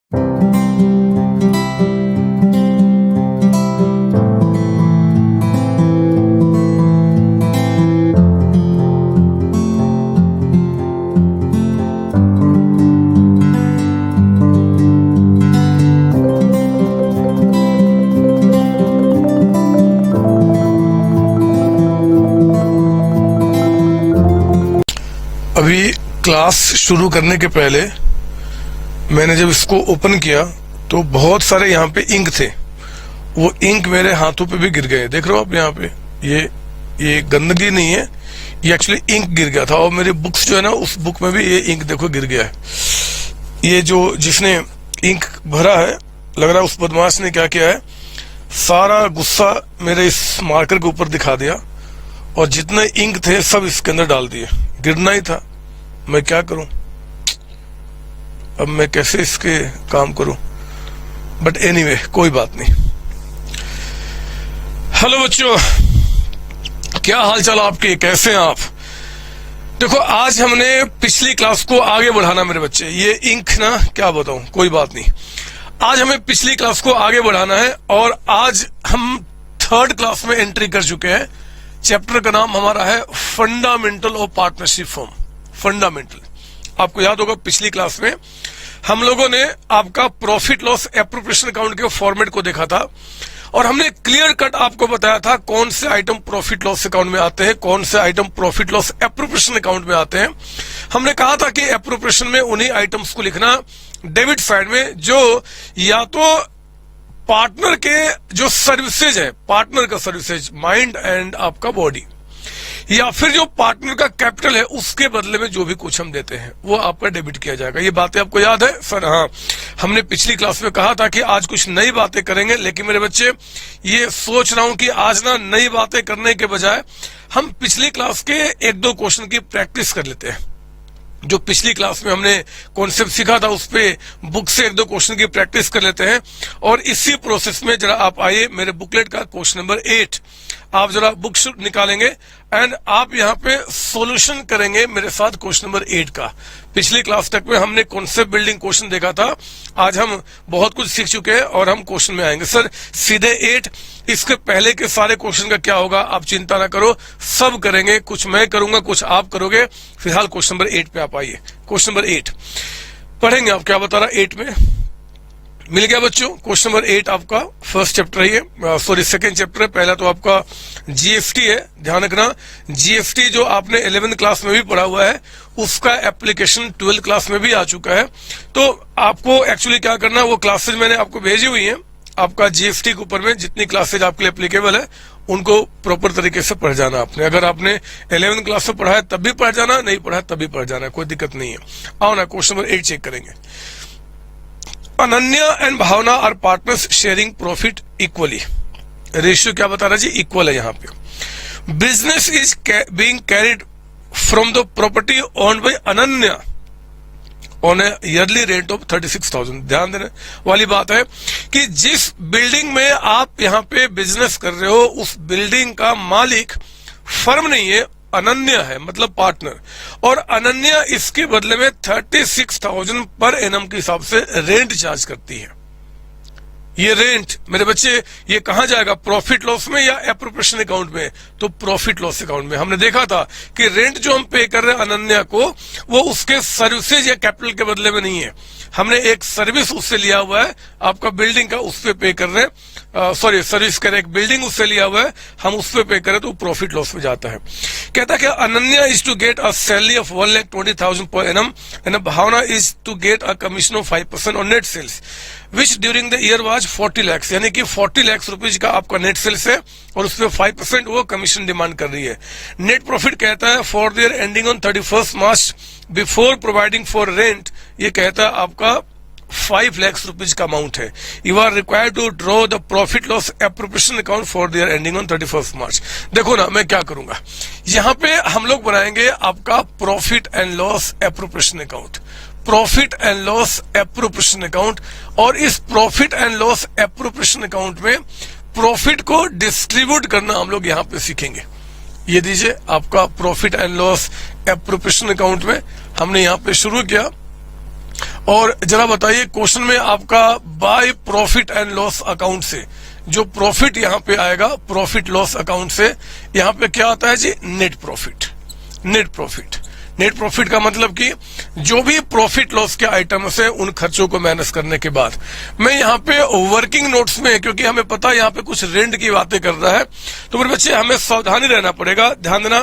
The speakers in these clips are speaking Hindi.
अभी क्लास शुरू करने के पहले मैंने जब इसको ओपन किया तो बहुत सारे यहाँ पे इंक थे। वो इंक मेरे हाथों पे भी गिर गए। देख रहे हो आप यहाँ पे, ये गंदगी नहीं है, ये एक्चुअली इंक गिर गया था। और मेरी बुक्स जो है ना, उस बुक में भी ये इंक देखो गिर गया है। ये जो जिसने इंक भरा है, लग रहा है उस बदमाश ने क्या किया है, सारा गुस्सा मेरे इस मार्कर के ऊपर दिखा दिया और जितने इंक थे सब इसके अंदर डाल दिए। गिरना ही था, मैं क्या करूं, अब मैं कैसे इसके काम करूं। बट एनीवे, कोई बात नहीं। हेलो बच्चों, क्या हाल चाल आपके, कैसे हैं आप? देखो, आज हमने पिछली क्लास को आगे बढ़ाना मेरे बच्चे। ये इंक ना, क्या बताऊं, कोई बात नहीं। आज हमें पिछली क्लास को आगे बढ़ाना है और आज हम थर्ड क्लास में एंट्री कर चुके हैं। चैप्टर का नाम हमारा है fundamental of partnership firm. Fundamental, आपको याद होगा पिछली क्लास में हम लोगों ने आपका प्रॉफिट लॉस एप्रोप्रिएशन अकाउंट के फॉर्मेट को देखा था और हमने क्लियर कट आपको बताया था कौन से आइटम प्रॉफिट लॉस अकाउंट में आते हैं, कौन से item profit loss appropriation account में आते हैं। हमने कहा था कि एप्रोप्रिएशन में उन्हीं आइटम्स को लिखना डेबिट साइड में जो या तो पार्टनर के जो सर्विसेज है, पार्टनर का सर्विसेज, माइंड एंड आपका बॉडी, या फिर जो पार्टनर का कैपिटल है उसके बदले में जो भी कुछ हम देते हैं वो आपका डेबिट किया जाएगा। ये बातें आपको याद है सर? हाँ, हमने पिछली क्लास में कहा था कि आज कुछ नई बातें करेंगे, लेकिन मेरे बच्चे ये सोच रहा हूं कि आज ना नई बातें करने के बजाय हम पिछली क्लास के एक दो क्वेश्चन की प्रैक्टिस कर लेते हैं। जो पिछली क्लास में हमने कॉन्सेप्ट सीखा था उस पे बुक से एक दो क्वेश्चन की प्रैक्टिस कर लेते हैं। और इसी प्रोसेस में जरा आप आइए, मेरे बुकलेट का क्वेश्चन नंबर 8 आप जरा बुक निकालेंगे एंड आप यहाँ पे सॉल्यूशन करेंगे मेरे साथ क्वेश्चन नंबर 8 का। पिछली क्लास तक में हमने कॉन्सेप्ट बिल्डिंग क्वेश्चन देखा था, आज हम बहुत कुछ सीख चुके हैं और हम क्वेश्चन में आएंगे। सर सीधे 8, इसके पहले के सारे क्वेश्चन का क्या होगा आप चिंता ना करो, सब करेंगे। कुछ मैं करूंगा, कुछ आप करोगे। फिलहाल क्वेश्चन नंबर 8 पे आप आइए। क्वेश्चन नंबर 8 पढ़ेंगे। आप क्या बता रहा 8 में मिल गया बच्चों? क्वेश्चन नंबर 8 आपका फर्स्ट चैप्टर है ये, सॉरी सेकंड चैप्टर है। पहला तो आपका जीएसटी है, ध्यान रखना। जीएसटी जो आपने 11th क्लास में भी पढ़ा हुआ है उसका एप्लीकेशन 12th क्लास में भी आ चुका है। तो आपको एक्चुअली क्या करना है, वो क्लासेज मैंने आपको भेजी हुई है। आपका जीएसटी के ऊपर में जितनी क्लासेज आपके लिए एप्लीकेबल है उनको प्रॉपर तरीके से पढ़ जाना आपने। अगर आपने 11th क्लास में पढ़ा है तब भी पढ़ जाना, नहीं पढ़ा है तब भी पढ़ जाना, कोई दिक्कत नहीं है। आओ ना, क्वेश्चन नंबर 8 चेक करेंगे। Ananya and Bhavana are partners sharing profit equally. Ratio क्या बता रहा जी? इक्वल है यहाँ पे। Business is being carried from the property owned by Ananya on a yearly rent of 36,000। ध्यान देने वाली बात है कि जिस बिल्डिंग में आप यहाँ पे बिजनेस कर रहे हो उस बिल्डिंग का मालिक फर्म नहीं है, अनन्या है, मतलब पार्टनर। और अनन्या इसके बदले में 36,000 पर एनम के हिसाब से रेंट चार्ज करती है। ये रेंट मेरे बच्चे ये कहां जाएगा, प्रॉफिट लॉस में या एप्रोप्रिएशन अकाउंट में? तो प्रॉफिट लॉस अकाउंट में। हमने देखा था कि रेंट जो हम पे कर रहे हैं अनन्या को, वो उसके सर्विसेज या कैपिटल के बदले में नहीं है। हमने एक सर्विस उससे लिया हुआ है, आपका बिल्डिंग का उस पे पे कर रहे हैं, सॉरी सर्विस कर एक बिल्डिंग उससे लिया हुआ है, हम उस पे पे करें तो प्रॉफिट लॉस में जाता है। कहता है कि Ananya is to get a salary of 1,20,000 पर annum and Bhavana is to get a commission of 5% on net sales which during the year was 40 lakh. यानी कि 40 लाख रुपीज का आपका नेट सेल्स है और उसमें 5% वो कमीशन डिमांड कर रही है। नेट प्रॉफिट कहता है for the year ending on 31 March before providing for rent, ये कहता है आपका 5 लाख रुपीज का अमाउंट है। You are required to draw the profit loss appropriation account for the year ending on 31 March. देखो ना, मैं क्या करूंगा, यहाँ पे हम लोग बनाएंगे आपका profit and loss appropriation account, profit and loss appropriation account. और इस profit and loss appropriation account में प्रॉफिट को डिस्ट्रीब्यूट करना हम लोग यहाँ पे सीखेंगे। ये दीजिए आपका profit and loss appropriation account में हमने यहाँ पे शुरू किया और जरा बताइए क्वेश्चन में आपका by profit and loss account से जो प्रॉफिट यहाँ पे आएगा, प्रॉफिट लॉस अकाउंट से यहाँ पे क्या आता है जी, net profit. Net profit, net profit का मतलब कि जो भी प्रॉफिट लॉस के आइटम्स है उन खर्चों को माइनस करने के बाद। मैं यहाँ पे वर्किंग नोट्स में, क्योंकि हमें पता है यहाँ पे कुछ रेंट की बातें कर रहा है, तो मेरे बच्चे हमें सावधानी रहना पड़ेगा। ध्यान देना,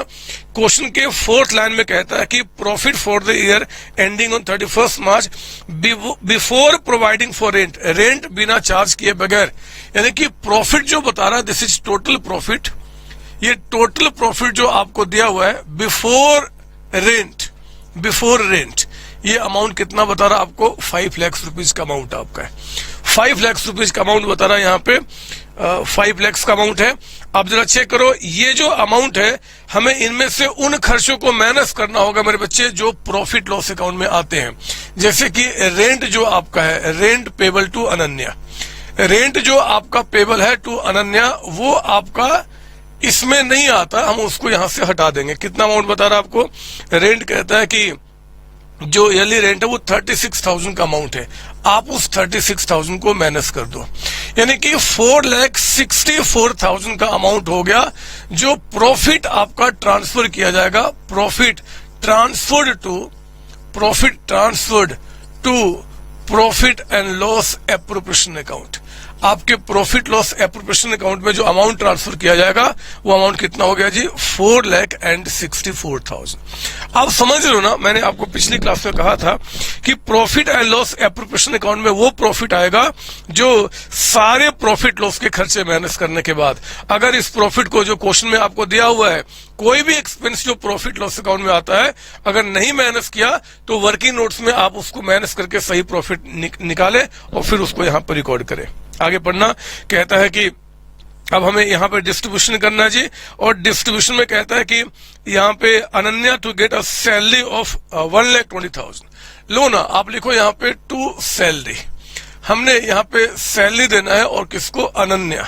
क्वेश्चन के 4th लाइन में कहता है कि profit for the year ending on 31 March before providing for rent, rent बिना चार्ज किए बगैर, यानी कि प्रॉफिट जो बता रहा है दिस इज टोटल प्रॉफिट। ये टोटल प्रॉफिट जो आपको दिया हुआ है बिफोर रेंट, बिफोर रेंट, ये अमाउंट कितना बता रहा है आपको, 5 लाख रुपीज का अमाउंट आपका है। 5 लाख रुपीज का अमाउंट बता रहा है यहाँ पे, 5 लाख का अमाउंट है। अब जरा चेक करो, ये जो अमाउंट है हमें इनमें से उन खर्चों को माइनस करना होगा मेरे बच्चे जो प्रॉफिट लॉस अकाउंट में आते हैं। जैसे कि रेंट जो आपका है, rent payable to Ananya, rent जो आपका पेबल है टू अनन्या, वो आपका इसमें नहीं आता, हम उसको यहां से हटा देंगे। कितना अमाउंट बता रहा है आपको, रेंट कहता है कि जो ईयरली रेंट है वो 36,000 का अमाउंट है, आप उस 36,000 को माइनस कर दो, यानी कि 4,64,000 का अमाउंट हो गया जो प्रॉफिट आपका ट्रांसफर किया जाएगा, profit transferred to profit and loss appropriation account. आपके प्रॉफिट लॉस एप्रोप्रिएशन अकाउंट में जो अमाउंट ट्रांसफर किया जाएगा वो अमाउंट कितना हो गया जी, 4,64,000। आप समझ रहे हो ना, मैंने आपको पिछली क्लास में कहा था कि profit and loss appropriation account में वो प्रॉफिट आएगा जो सारे प्रॉफिट लॉस के खर्चे माइनस करने के बाद। अगर इस प्रॉफिट को जो क्वेश्चन में आपको दिया हुआ है, कोई भी एक्सपेंस जो प्रॉफिट लॉस अकाउंट में आता है, अगर नहीं माइनस किया तो वर्किंग नोट्स में आप उसको माइनस करके सही प्रॉफिट निकाले और फिर उसको यहाँ पर रिकॉर्ड करें। आगे पढ़ना, कहता है कि अब हमें यहाँ पे डिस्ट्रीब्यूशन करना है जी, और डिस्ट्रीब्यूशन में कहता है कि यहाँ पे Ananya to get a salary of 1,20,000। लो ना, आप लिखो यहाँ पे टू सैलरी, हमने यहाँ पे सैलरी देना है और किसको, अनन्या।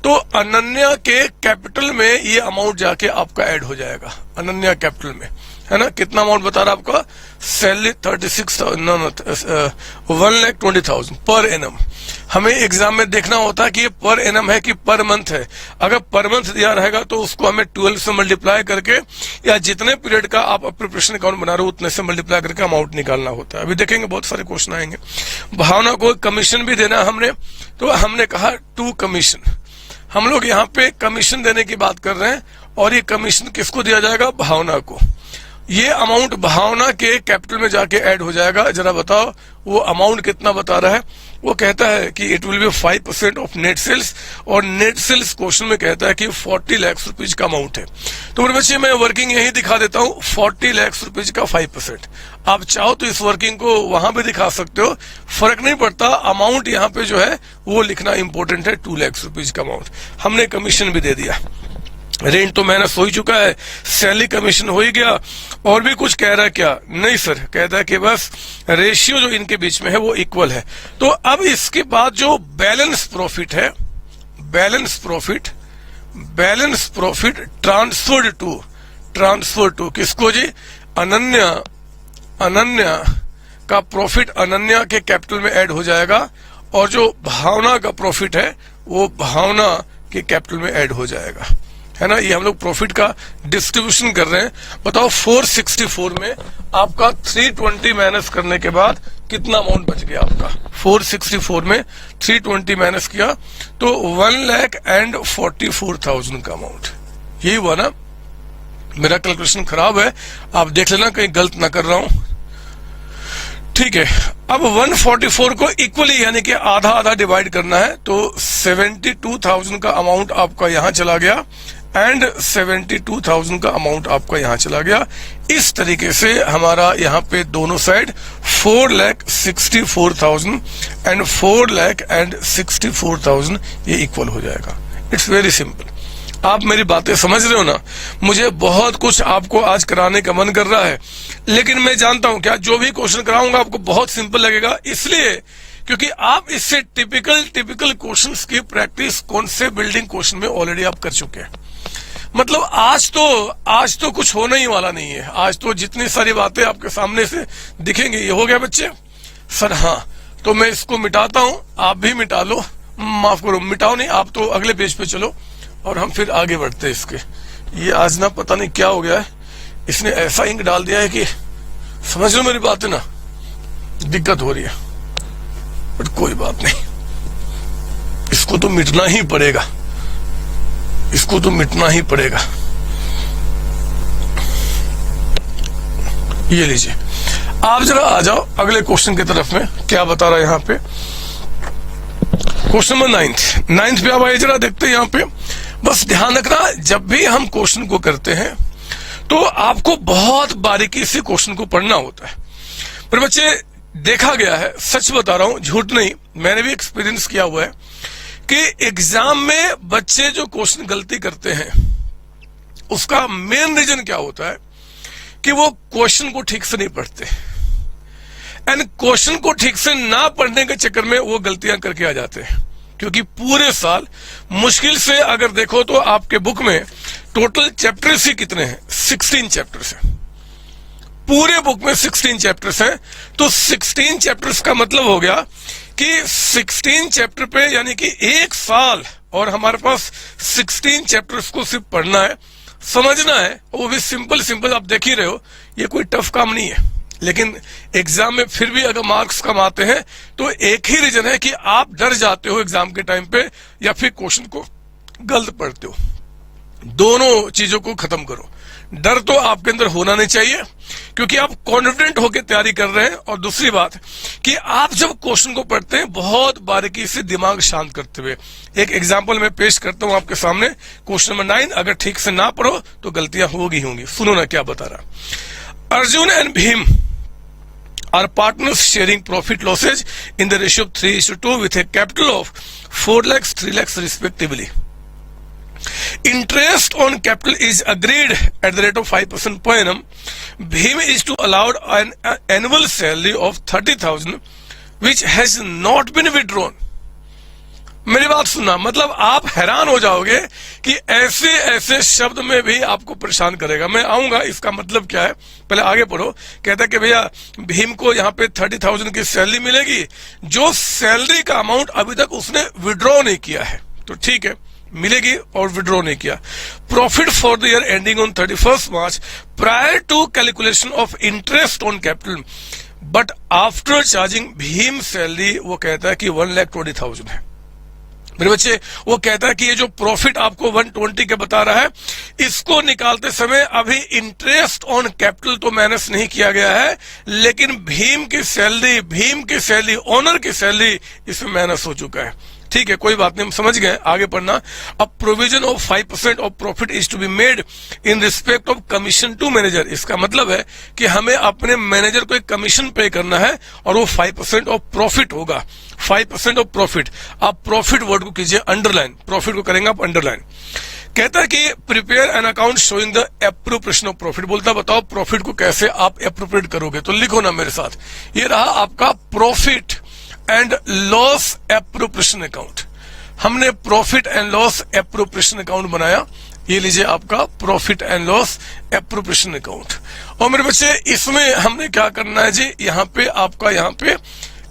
तो अनन्या के कैपिटल में ये अमाउंट जाके आपका ऐड हो जाएगा, अनन्या कैपिटल में, है ना। कितना अमाउंट बता रहा आपका, सैलरी 1,20,000 पर एनम। हमें एग्जाम में देखना होता है कि ये पर एनम है कि पर मंथ है। अगर पर मंथ दिया रहेगा तो उसको हमें 12 से मल्टीप्लाई करके, या जितने पीरियड का आप प्रिपरेशन अकाउंट बना रहे हो उतने से मल्टीप्लाई करके अमाउंट निकालना होता है। अभी देखेंगे बहुत सारे क्वेश्चन आएंगे। भावना को कमीशन भी देना हमने, तो हमने कहा टू कमीशन। हम लोग यहाँ पे कमीशन देने की बात कर रहे हैं, और ये कमीशन किसको दिया जाएगा, भावना को। ये अमाउंट भावना के कैपिटल में जाके ऐड हो जाएगा। जरा बताओ वो अमाउंट कितना बता रहा है, वो कहता है कि it will be 5% of net sales, और नेट सेल्स क्वेश्चन में कहता है कि 40 लाख रुपीज का अमाउंट है। तो मेरे बच्चे मैं वर्किंग यही दिखा देता हूँ, 40 लाख रुपीज का 5%। आप चाहो तो इस वर्किंग को वहां भी दिखा सकते हो, फर्क नहीं पड़ता। अमाउंट यहाँ पे जो है वो लिखना इंपॉर्टेंट है, 2 लाख रुपीज का अमाउंट। हमने कमीशन भी दे दिया, रेंट तो माइनस हो ही चुका है, सैलरी कमीशन हो ही गया। और भी कुछ कह रहा है क्या, नहीं सर, कहता है कि बस रेशियो जो इनके बीच में है वो इक्वल है। तो अब इसके बाद जो बैलेंस प्रॉफिट है, बैलेंस प्रॉफिट ट्रांसफर टू किसको जी, अनन्या का प्रॉफिट अनन्या के कैपिटल में ऐड हो जाएगा, और जो भावना का प्रॉफिट है वो भावना के कैपिटल में ऐड हो जाएगा, है ना। ये हम लोग प्रॉफिट का डिस्ट्रीब्यूशन कर रहे हैं। बताओ 464 में आपका 320 माइनस करने के बाद कितना अमाउंट बच गया आपका, 464 में 320 माइनस किया तो 1,44,000 का अमाउंट। यही हुआ ना, मेरा कैलकुलेशन खराब है, आप देख लेना कहीं गलत ना कर रहा हूं, ठीक है। अब 144 को इक्वली यानी कि आधा आधा डिवाइड करना है, तो 72,000 का अमाउंट आपका यहां चला गया, एंड 72,000 का अमाउंट आपका यहां चला गया। इस तरीके से हमारा यहाँ पे दोनों साइड 4,64,000 एंड 4,64,000 ये इक्वल हो जाएगा। It's very simple. आप मेरी बातें समझ रहे हो ना। मुझे बहुत कुछ आपको आज कराने का मन कर रहा है, लेकिन मैं जानता हूं क्या जो भी क्वेश्चन कराऊंगा आपको बहुत सिंपल लगेगा, इसलिए क्योंकि आप इससे टिपिकल क्वेश्चंस की प्रैक्टिस कौन से बिल्डिंग क्वेश्चन में ऑलरेडी आप कर चुके हैं। मतलब आज तो कुछ होने ही वाला नहीं है। आज तो जितनी सारी बातें आपके सामने से दिखेंगी, ये हो गया बच्चे, सर हाँ, तो मैं इसको मिटाता हूं, आप भी मिटा लो, माफ करो मिटाओ नहीं, आप तो अगले पेज पे चलो और हम फिर आगे बढ़ते हैं इसके। ये आज ना पता नहीं क्या हो गया है, इसने ऐसा इंक डाल दिया है कि समझ लो मेरी बात है ना, दिक्कत हो रही है, बट कोई बात नहीं, इसको तो मिटना ही पड़ेगा, इसको तो मिटना ही पड़ेगा। ये लीजिए, आप जरा आ जाओ अगले क्वेश्चन की तरफ में, क्या बता रहा है यहाँ पे, क्वेश्चन नंबर 9 पे आप आइए, जरा देखते हैं यहाँ पे। बस ध्यान रखना, जब भी हम क्वेश्चन को करते हैं तो आपको बहुत बारीकी से क्वेश्चन को पढ़ना होता है। पर बच्चे देखा गया है, सच बता रहा हूं, झूठ नहीं, मैंने भी एक्सपीरियंस किया हुआ है कि एग्जाम में बच्चे जो क्वेश्चन गलती करते हैं उसका मेन रीजन क्या होता है कि वो क्वेश्चन को ठीक से नहीं पढ़ते, एंड क्वेश्चन को ठीक से ना पढ़ने के चक्कर में वो गलतियां करके आ जाते हैं। क्योंकि पूरे साल मुश्किल से अगर देखो तो आपके बुक में टोटल चैप्टर्स ही कितने हैं, 16 चैप्टर्स हैं, पूरे बुक में 16 चैप्टर्स हैं। तो 16 चैप्टर्स का मतलब हो गया कि 16 चैप्टर पे यानी कि एक साल, और हमारे पास 16 चैप्टर्स को सिर्फ पढ़ना है, समझना है, वो भी सिंपल आप देख ही रहे हो, ये कोई टफ काम नहीं है। लेकिन एग्जाम में फिर भी अगर मार्क्स कम आते हैं तो एक ही रीजन है कि आप डर जाते हो एग्जाम के टाइम पे, या फिर क्वेश्चन को गलत पढ़ते हो। दोनों चीजों को खत्म करो। डर तो आपके अंदर होना नहीं चाहिए क्योंकि आप कॉन्फिडेंट होकर तैयारी कर रहे हैं, और दूसरी बात कि आप जब क्वेश्चन को पढ़ते हैं बहुत बारीकी से दिमाग शांत करते हुए। एक एग्जांपल मैं पेश करता हूं आपके सामने, क्वेश्चन नंबर 9, अगर ठीक से ना पढ़ो तो गलतियां होंगी। सुनो ना क्या बता रहा। Arjun and Bhim are partners sharing profit losses in the ratio of 3:2 with a capital of 4 lakhs, 3 lakhs respectively. Interest on capital is agreed at the rate of 5% per annum. Bhim is to allowed an annual salary of 30,000 which has not been withdrawn. मेरी बात सुनना, मतलब आप हैरान हो जाओगे कि ऐसे ऐसे शब्द में भी आपको परेशान करेगा। मैं आऊंगा इसका मतलब क्या है, पहले आगे पढ़ो। कहता है कि भैया भीम को यहाँ पे 30,000 की सैलरी मिलेगी, जो सैलरी का अमाउंट अभी तक उसने विड्रॉ नहीं किया है, तो ठीक है मिलेगी, और विड्रॉ नहीं किया। Profit for the year ending on 31 March prior to calculation of interest on capital but after charging भीम सैलरी, वो कहता है कि 1,20,000 है। मेरे बच्चे, वो कहता है कि ये जो प्रॉफिट आपको 120 के बता रहा है, इसको निकालते समय अभी इंटरेस्ट ऑन कैपिटल तो माइनस नहीं किया गया है, लेकिन भीम की सैलरी, ओनर की सैलरी इसमें माइनस हो चुका है। ठीक है, कोई बात नहीं, हम समझ गए, आगे पढ़ना। अब provision of 5% of profit is to be made in respect of commission to manager. इसका मतलब है कि हमें अपने मैनेजर को एक कमीशन पे करना है, और वो 5% ऑफ प्रॉफिट होगा। 5% ऑफ प्रॉफिट, आप प्रॉफिट वर्ड को कीजिए अंडरलाइन, प्रॉफिट को करेंगे आप अंडरलाइन। कहता है कि prepare an account showing the appropriation of profit. बोलता बताओ प्रॉफिट को कैसे आप एप्रोप्रिएट करोगे, तो लिखो ना मेरे साथ, ये रहा आपका profit and loss appropriation account. हमने profit and loss appropriation account बनाया, ये लीजिए आपका profit and loss appropriation account. और मेरे बच्चे इसमें हमने क्या करना है जी, यहाँ पे आपका यहाँ पे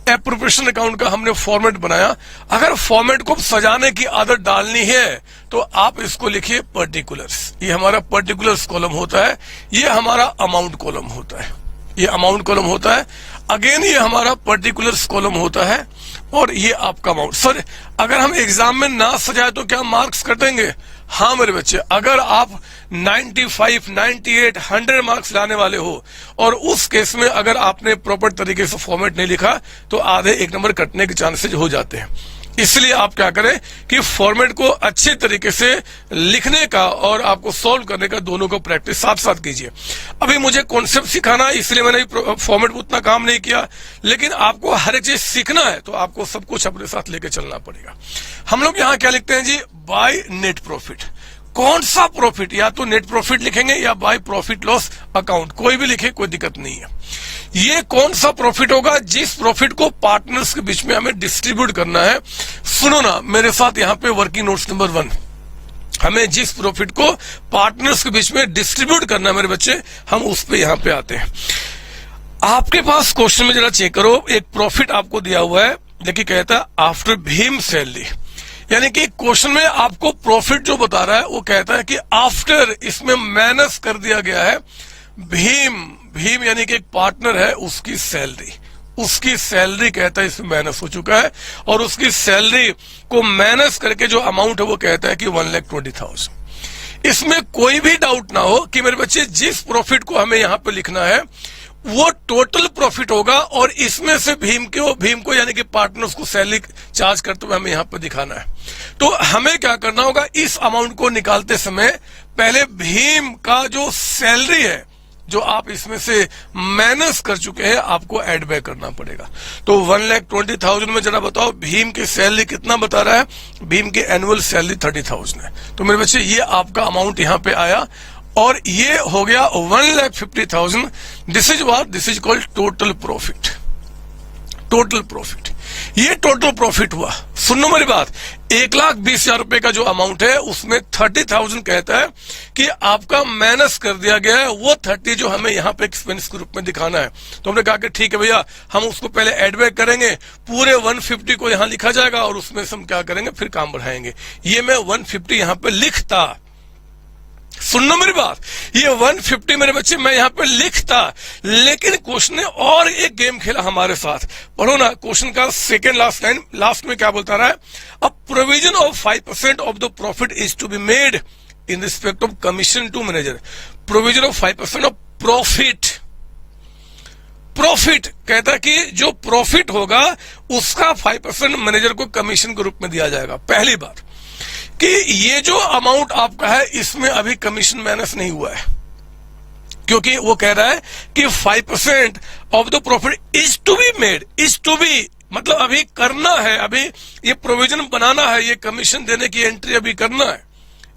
एप्रोप्रिएशन अकाउंट का हमने फॉर्मेट बनाया। अगर फॉर्मेट को सजाने की आदत डालनी है तो आप इसको लिखिए पर्टिकुलर्स। ये हमारा पर्टिकुलर्स कॉलम होता है, ये हमारा अमाउंट कॉलम होता है, ये अमाउंट कॉलम होता है, अगेन ये हमारा पर्टिकुलर्स कॉलम होता है, और ये आपका अमाउंट। सर अगर हम एग्जाम में ना सजाए तो क्या मार्क्स कटेंगे? हाँ मेरे बच्चे, अगर आप 95, 98, 100 मार्क्स लाने वाले हो और उस केस में अगर आपने प्रॉपर तरीके से फॉर्मेट नहीं लिखा तो आधे 1 नंबर कटने के चांसेस हो जाते हैं। इसलिए आप क्या करें कि फॉर्मेट को अच्छे तरीके से लिखने का और आपको सॉल्व करने का, दोनों को प्रैक्टिस साथ साथ कीजिए। अभी मुझे कॉन्सेप्ट सिखाना, इसलिए मैंने फॉर्मेट में उतना काम नहीं किया, लेकिन आपको हर एक चीज सीखना है तो आपको सब कुछ अपने साथ लेके चलना पड़ेगा। हम लोग यहाँ क्या लिखते हैं जी, बाय नेट प्रॉफिट। कौन सा प्रॉफिट, या तो नेट प्रॉफिट लिखेंगे या बाय प्रॉफिट लॉस अकाउंट, कोई भी लिखे, कोई दिक्कत नहीं है। ये कौन सा प्रॉफिट होगा, जिस प्रॉफिट को पार्टनर्स के बीच में हमें डिस्ट्रीब्यूट करना है। सुनो ना मेरे साथ यहाँ पे वर्किंग नोट्स नंबर 1, हमें जिस प्रॉफिट को पार्टनर्स के बीच में डिस्ट्रीब्यूट करना है मेरे बच्चे, हम उस पे यहाँ पे आते हैं। आपके पास क्वेश्चन में जरा चेक करो, एक प्रॉफिट आपको दिया हुआ है, देखिए कहता है आफ्टर भीम सैलरी, यानी कि क्वेश्चन में आपको प्रॉफिट जो बता रहा है वो कहता है कि आफ्टर, इसमें माइनस कर दिया गया है भीम, भीम यानी कि एक पार्टनर है उसकी सैलरी, उसकी सैलरी कहता है इसमें माइनस हो चुका है, और उसकी सैलरी को माइनस करके जो अमाउंट है वो कहता है कि 1,20,000। इसमें कोई भी डाउट ना हो कि मेरे बच्चे जिस प्रॉफिट को हमें यहां पे लिखना है वो टोटल प्रॉफिट होगा, और इसमें से भीम को यानी कि पार्टनर्स को सैलरी चार्ज करते हुए हमें यहां पे दिखाना है। तो हमें क्या करना होगा, इस अमाउंट को निकालते समय पहले भीम का जो सैलरी है जो आप इसमें से माइनस कर चुके हैं आपको ऐड बैक करना पड़ेगा। तो 1,20,000 में जरा बताओ भीम की सैलरी कितना बता रहा है, भीम की एनुअल सैलरी 30,000 है। तो मेरे बच्चे ये आपका अमाउंट यहां पे आया, और ये हो गया 1,50,000। This is called total profit, total profit, ये टोटल प्रॉफिट हुआ। सुनो मेरी बात, 1,20,000 रुपए का जो अमाउंट है उसमें 30,000 कहता है कि आपका माइनस कर दिया गया है वो 30 जो हमें यहाँ पे एक्सपेंस के रूप में दिखाना है। तो हमने कहा कि ठीक है भैया, हम उसको पहले एड बैक करेंगे, पूरे 150 को यहाँ लिखा जाएगा और उसमें से हम क्या करेंगे फिर काम बढ़ाएंगे। ये मैं 150 यहाँ पे लिखता, सुनना मेरी बात, ये 150 मेरे बच्चे मैं यहां पे लिखता, लेकिन क्वेश्चन ने और एक गेम खेला हमारे साथ। पढ़ो ना क्वेश्चन का सेकेंड लास्ट लाइन, लास्ट में क्या बोलता रहा है, a provision of 5% of the profit is to be made in respect of commission to manager. Provision of 5% of profit, profit कहता है कि जो प्रॉफिट होगा उसका 5% मैनेजर को कमीशन के रूप में दिया जाएगा। पहली बात कि ये जो अमाउंट आपका है इसमें अभी कमीशन माइनस नहीं हुआ है, क्योंकि वो कह रहा है कि 5% of the profit is to be made, is to be मतलब अभी करना है, अभी ये प्रोविजन बनाना है, ये कमीशन देने की एंट्री अभी करना है।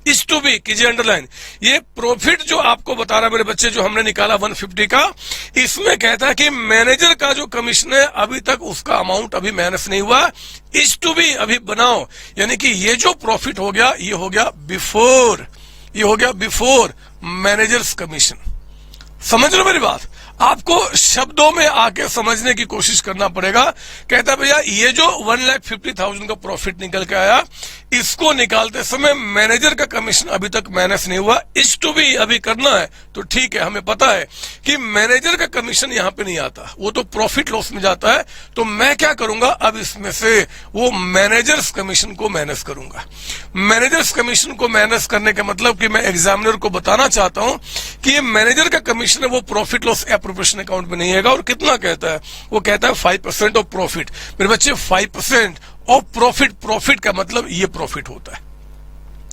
इज टू बी कीजिए अंडरलाइन। ये प्रॉफिट जो आपको बता रहा मेरे बच्चे जो हमने निकाला 150 का, इसमें कहता है कि मैनेजर का जो कमीशन है अभी तक उसका अमाउंट अभी माइनस नहीं हुआ, इज टू बी अभी बनाओ, यानी कि ये जो प्रॉफिट हो गया ये हो गया बिफोर, ये हो गया बिफोर मैनेजर्स कमीशन। समझ लो मेरी बात, आपको शब्दों में आके समझने की कोशिश करना पड़ेगा। कहता है भैया ये जो 1,50,000 का प्रॉफिट निकल के आया, इसको निकालते समय मैनेजर का कमीशन अभी तक माइनस नहीं हुआ, इज टू बी अभी करना है। तो ठीक है, हमें पता है कि मैनेजर का कमीशन यहां पे नहीं आता, वो तो प्रॉफिट लॉस में जाता है। तो मैं क्या करूंगा, अब इसमें से वो मैनेजर्स कमीशन को माइनस करूंगा। मैनेजर्स कमीशन को माइनस करने का मतलब कि मैं एग्जामिनर को बताना चाहता हूं कि ये मैनेजर का कमीशन है वो प्रॉफिट लॉस एप्रोप्रिएशन अकाउंट में नहीं आएगा। और कितना कहता है, वो कहता है 5% ऑफ प्रॉफिट। मेरे बच्चे 5% ऑफ प्रॉफिट, प्रॉफिट का मतलब ये प्रॉफिट होता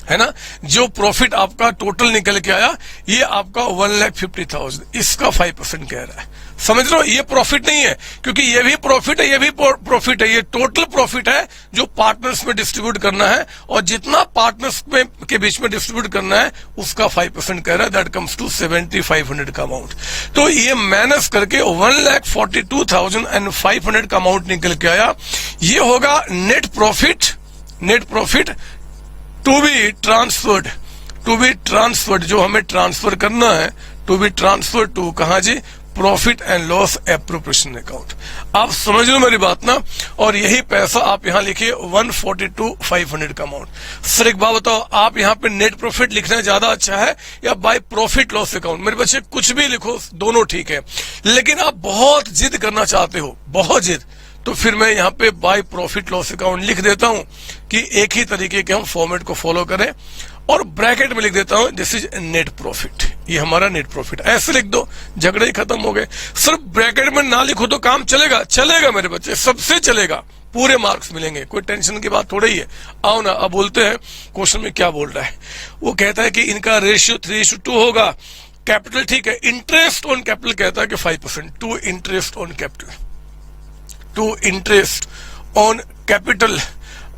है ना, जो प्रॉफिट आपका टोटल निकल के आया ये आपका 1,50,000, इसका 5% कह रहा है। समझ लो, ये प्रॉफिट नहीं है, क्योंकि ये भी प्रॉफिट है, ये भी प्रॉफिट है, ये टोटल प्रॉफिट है जो पार्टनर्स में डिस्ट्रीब्यूट करना है, और जितना पार्टनर्स में के बीच में डिस्ट्रीब्यूट करना है उसका 5% कह रहा है। दैट कम्स टू 7,500 का अमाउंट। तो ये माइनस करके 1,42,500 का अमाउंट निकल के आया। ये होगा net profit, net profit to be transferred, to be transferred, जो हमें ट्रांसफर करना है, टू बी ट्रांसफर टू कहां जी, profit and loss appropriation account. आप समझ लो मेरी बात ना, और यही पैसा आप यहां लिखिए 142,500 का अमाउंट। सर एक बात बताओ, आप यहां पे नेट प्रॉफिट लिखना ज्यादा अच्छा है या बाय प्रॉफिट लॉस अकाउंट? मेरे बच्चे कुछ भी लिखो, दोनों ठीक है, लेकिन आप बहुत जिद करना चाहते हो, बहुत जिद, तो फिर मैं यहाँ पे बाय प्रॉफिट लॉस अकाउंट लिख देता हूं कि एक ही तरीके के हम फॉर्मेट को फॉलो करें, और ब्रैकेट में लिख देता हूं दिस इज नेट प्रॉफिट, ये हमारा नेट प्रॉफिट। ऐसे लिख दो, झगड़े ही खत्म हो गए। सिर्फ ब्रैकेट में ना लिखो तो काम चलेगा? चलेगा मेरे बच्चे, सबसे चलेगा, पूरे मार्क्स मिलेंगे, कोई टेंशन की बात थोड़ी है। आओ ना, अब बोलते हैं क्वेश्चन में क्या बोल रहा है। वो कहता है कि इनका रेशियो 3:2 होगा। कैपिटल ठीक है, इंटरेस्ट ऑन कैपिटल कहता है कि 5%, to interest on capital, to interest on capital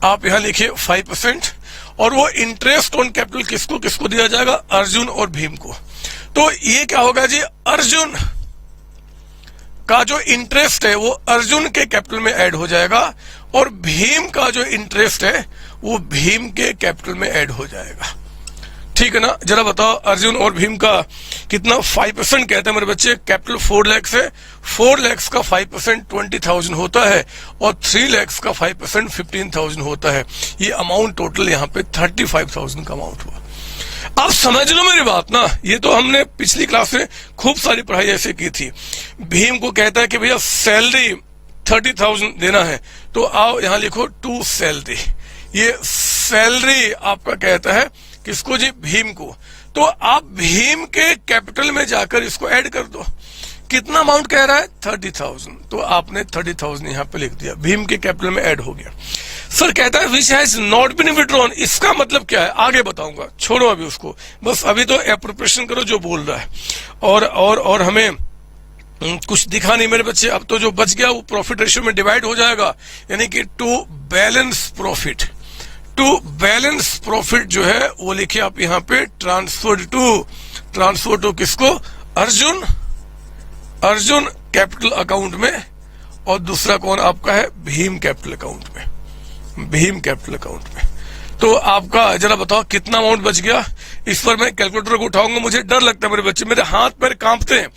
आप यहां लिखिए 5%, और वो इंटरेस्ट ऑन कैपिटल किसको किसको दिया जाएगा, अर्जुन और भीम को। तो ये क्या होगा जी, अर्जुन का जो इंटरेस्ट है वो अर्जुन के कैपिटल में ऐड हो जाएगा, और भीम का जो इंटरेस्ट है वो भीम के कैपिटल में ऐड हो जाएगा। ठीक है ना। जरा बताओ अर्जुन और भीम का कितना 5% कहते हैं मेरे बच्चे। कैपिटल 4 लाख है, 4 लाख का 5% 20,000 होता है और 3 लाख का 5% 15,000 होता है। ये अमाउंट टोटल यहाँ पे 35,000 का अमाउंट हुआ। आप समझ लो मेरी बात ना, ये तो हमने पिछली क्लास में खूब सारी पढ़ाई ऐसे की थी। भीम को कहता है कि भैया सैलरी 30,000 देना है, तो आओ यहां लिखो टू सैलरी। ये सैलरी आपका कहता है किसको जी, भीम को। तो आप भीम के कैपिटल में जाकर इसको ऐड कर दो। कितना अमाउंट कह रहा है 30,000, तो आपने 30,000 यहां पे लिख दिया, भीम के कैपिटल में ऐड हो गया। सर कहता है which has not been withdrawn, इसका मतलब क्या है आगे बताऊंगा, छोड़ो अभी उसको, बस अभी तो एप्रोप्रिएशन करो जो बोल रहा है। और हमें कुछ दिखा नहीं मेरे बच्चे। अब तो जो बच गया वो प्रॉफिट रेशियो में डिवाइड हो जाएगा, यानी कि to balance profit. To balance profit जो है वो लिखिए आप यहां पे ट्रांसफर टू किसको, अर्जुन कैपिटल अकाउंट में, और दूसरा कौन आपका है भीम कैपिटल अकाउंट में। तो आपका जरा बताओ कितना अमाउंट बच गया। इस पर मैं कैलकुलेटर को उठाऊंगा, मुझे डर लगता है मेरे बच्चे, मेरे हाथ पैर कांपते हैं।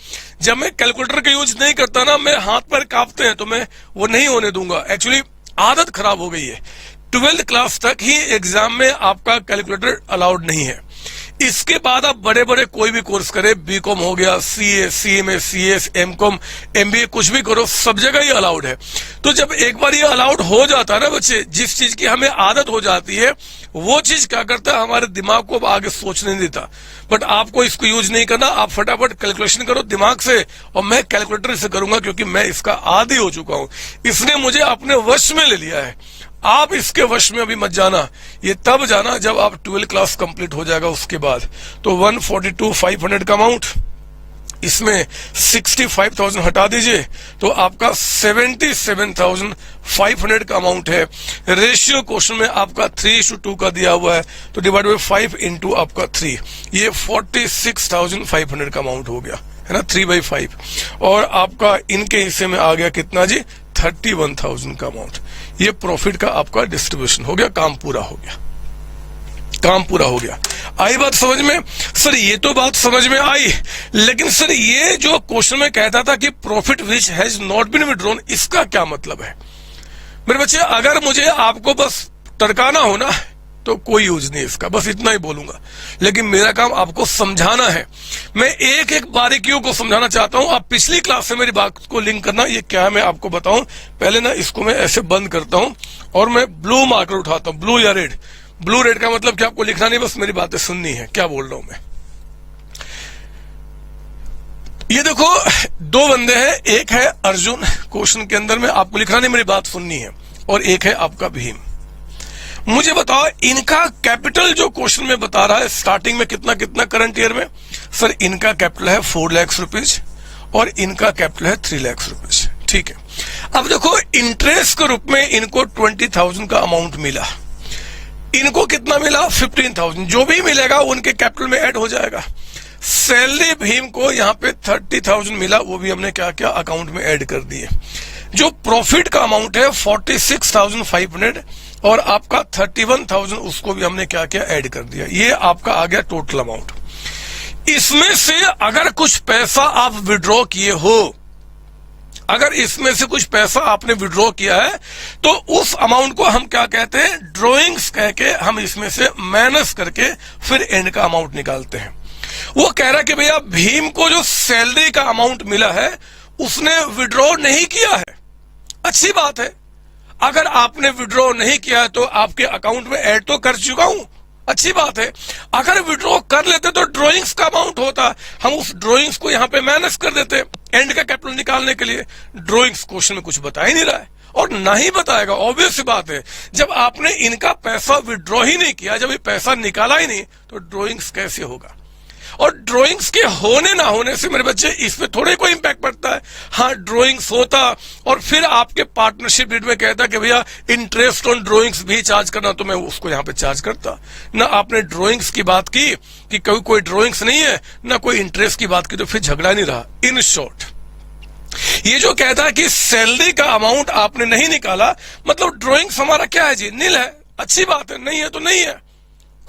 जब मैं कैलकुलेटर का यूज नहीं करता ना, मेरे हाथ पैर कांपते हैं, तो मैं वो नहीं होने दूंगा। एक्चुअली आदत खराब हो गई है। 12th क्लास तक ही एग्जाम में आपका कैलकुलेटर अलाउड नहीं है। इसके बाद आप बड़े बड़े कोई भी कोर्स करें, बीकॉम हो गया, CA, CMA, CS, MCom, MBA, कुछ भी करो, सब जगह ये अलाउड है। तो जब एक बार ये अलाउड हो जाता है ना बच्चे, जिस चीज की हमें आदत हो जाती है, वो चीज क्या करता है, हमारे दिमाग को आगे सोचने नहीं देता। बट आपको इसको यूज नहीं करना, आप फटाफट कैलकुलेशन करो दिमाग से, और मैं कैलकुलेटर से करूंगा क्योंकि मैं इसका आदी हो चुका हूं। इसने मुझे अपने वश में ले लिया है। आप इसके वश में अभी मत जाना, ये तब जाना जब आप 12th क्लास कंप्लीट हो जाएगा उसके बाद। तो 142,500 का अमाउंट, इसमें 65,000 हटा दीजिए, तो आपका 77,500 का अमाउंट है। रेशियो क्वेश्चन में आपका 3:2 का दिया हुआ है, तो डिवाइड बाय 5 इंटू आपका 3, ये 46,500 का अमाउंट हो गया, है ना, 3/5। और आपका इनके हिस्से में आ गया कितना जी, 31,000 का अमाउंट। ये प्रॉफिट का आपका डिस्ट्रीब्यूशन हो गया, काम पूरा हो गया। आई बात समझ में? सर ये तो बात समझ में आई, लेकिन सर ये जो क्वेश्चन में कहता था कि profit which has not been withdrawn, इसका क्या मतलब है मेरे बच्चे? अगर मुझे आपको बस टरकाना हो ना, तो कोई यूज नहीं इसका, बस इतना ही बोलूंगा। लेकिन मेरा काम आपको समझाना है। मैं एक एक बारीकियों को समझाना चाहता हूं। आप पिछली क्लास से मेरी बात को लिंक करना, ये क्या है मैं आपको बताऊं। पहले ना इसको मैं ऐसे बंद करता हूं और मैं ब्लू मार्कर उठाता हूं, ब्लू या रेड। ब्लू रेड का मतलब क्या, आपको लिखना नहीं, बस मेरी बातें सुननी है, क्या बोल रहा हूं मैं। ये देखो दो बंदे हैं, एक है अर्जुन, क्वेश्चन के अंदर में आपको लिखना नहीं, मेरी बात सुननी है, और एक है आपका भीम। मुझे बताओ इनका कैपिटल जो क्वेश्चन में बता रहा है स्टार्टिंग में कितना कितना करंट ईयर में। सर इनका कैपिटल है 4 लाख रुपीज और इनका कैपिटल है 3 लाख रुपीज। ठीक है, अब देखो इंटरेस्ट के रूप में इनको 20,000 का अमाउंट मिला, इनको कितना मिला 15,000। जो भी मिलेगा उनके कैपिटल में ऐड हो जाएगा। सैलरी भीम को यहाँ पे 30,000 मिला, वो भी हमने क्या क्या अकाउंट में ऐड कर दिए। जो प्रॉफिट का अमाउंट है 46,500 और आपका 31,000, उसको भी हमने क्या क्या ऐड कर दिया। ये आपका आ गया टोटल अमाउंट। इसमें से अगर कुछ पैसा आप विड्रॉ किए हो, अगर इसमें से कुछ पैसा आपने विड्रॉ किया है, तो उस अमाउंट को हम क्या कहते हैं, ड्रॉइंग्स कह के हम इसमें से माइनस करके फिर एंड का अमाउंट निकालते हैं। वो कह रहा है कि भैया भीम को जो सैलरी का अमाउंट मिला है उसने विड्रॉ नहीं किया है। अच्छी बात है, अगर आपने विड्रॉ नहीं किया है तो आपके अकाउंट में ऐड तो कर चुका हूं, अच्छी बात है। अगर विड्रॉ कर लेते तो ड्रॉइंग्स का अमाउंट होता, हम उस ड्रॉइंग्स को यहां पे माइनस कर देते एंड का कैपिटल निकालने के लिए। ड्रॉइंग्स क्वेश्चन में कुछ बता ही नहीं रहा है और ना ही बताएगा, ऑब्वियस सी बात है। जब आपने इनका पैसा विड्रॉ ही नहीं किया, जब ये पैसा निकाला ही नहीं, तो ड्रॉइंग्स कैसे होगा। और ड्राइंग्स के होने ना होने से मेरे बच्चे इस पे थोड़े कोई इंपैक्ट पड़ता है। हाँ ड्राइंग्स होता और फिर आपके पार्टनरशिप डीड में कहता कि भैया इंटरेस्ट ऑन ड्राइंग्स भी चार्ज करना, तो मैं उसको यहाँ पे चार्ज करता। ना आपने ड्राइंग्स की बात की कि कोई ड्राइंग्स नहीं है, ना कोई इंटरेस्ट की बात की, तो फिर झगड़ा नहीं रहा। इन शॉर्ट ये जो कहता है कि सैलरी का अमाउंट आपने नहीं निकाला, मतलब ड्राइंग्स हमारा क्या है जी, नील है। अच्छी बात है, नहीं है तो नहीं है,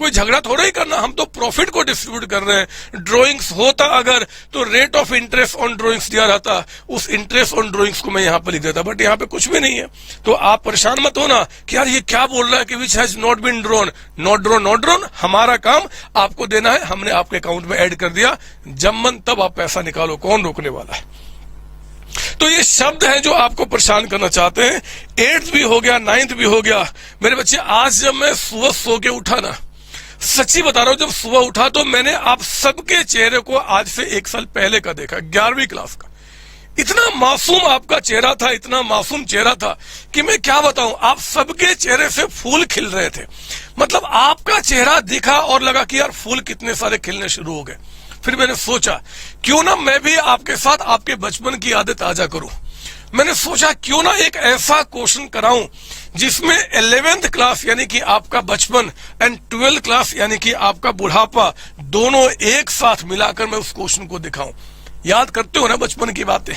कोई झगड़ा थोड़ा ही करना, हम तो प्रॉफिट को डिस्ट्रीब्यूट कर रहे हैं। ड्रॉइंग्स होता अगर तो rate of interest on drawings दिया रहता, उस इंटरेस्ट ऑन ड्रॉइंग्स को मैं यहाँ पर लिख देता, बट यहाँ पे कुछ भी नहीं है। तो आप परेशान मत होना कि यार ये क्या बोल रहा है कि which has not been drawn, not drawn, not drawn. हमारा काम आपको देना है, हमने आपके अकाउंट में ऐड कर दिया, जब मन तब आप पैसा निकालो, कौन रोकने वाला है। तो ये शब्द हैं जो आपको परेशान करना चाहते हैं। 8th भी हो गया, 9th भी हो गया। मेरे बच्चे, आज जब मैं सुबह सो के उठा ना, सच्ची बता रहा हूं, जब सुबह उठा तो मैंने आप सबके चेहरे को आज से 1 साल पहले का देखा, 11वीं क्लास का। इतना मासूम आपका चेहरा था, इतना मासूम चेहरा था कि मैं क्या बताऊं, आप सबके चेहरे से फूल खिल रहे थे। मतलब आपका चेहरा दिखा और लगा कि यार फूल कितने सारे खिलने शुरू हो गए। फिर मैंने सोचा क्यों ना मैं भी आपके साथ आपके बचपन की यादें ताजा करूं। मैंने सोचा क्यों ना एक ऐसा क्वेश्चन कराऊं जिसमें 11th क्लास यानी कि आपका बचपन एंड 12th क्लास यानी कि आपका बुढ़ापा दोनों एक साथ मिलाकर मैं उस क्वेश्चन को दिखाऊं। याद करते हो ना बचपन की बातें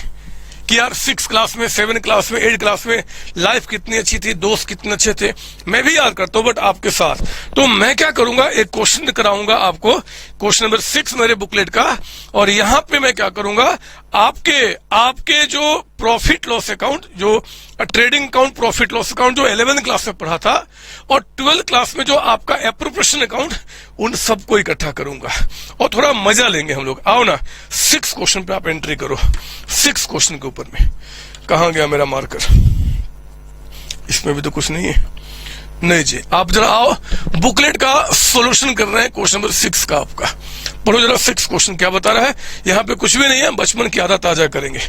कि यार 6 क्लास में, 7 क्लास में, 8 क्लास में लाइफ कितनी अच्छी थी, दोस्त कितने अच्छे थे। मैं भी याद करता हूं, बट आपके साथ। तो मैं क्या करूंगा, एक क्वेश्चन कराऊंगा आपको, क्वेश्चन नंबर 6 मेरे बुकलेट का। और यहां पे मैं क्या करूंगा, आपके जो प्रॉफिट लॉस अकाउंट, जो trading account, profit loss account जो 11th क्लास में पढ़ा था और 12th क्लास में जो आपका एप्रोप्रिएशन अकाउंट, उन सबको इकट्ठा करूंगा और थोड़ा मजा लेंगे हम लोग। आओ ना, 6 क्वेश्चन पे आप एंट्री करो। 6 क्वेश्चन के ऊपर में कहां गया मेरा मार्कर, इसमें भी तो कुछ नहीं है। नहीं जी, आप जरा आओ, बुकलेट का सॉल्यूशन कर रहे हैं क्वेश्चन नंबर 6 का। आपका पढ़ो जरा 6 क्वेश्चन क्या बता रहा है। यहाँ पे कुछ भी नहीं है, बचपन की आदत ताजा करेंगे।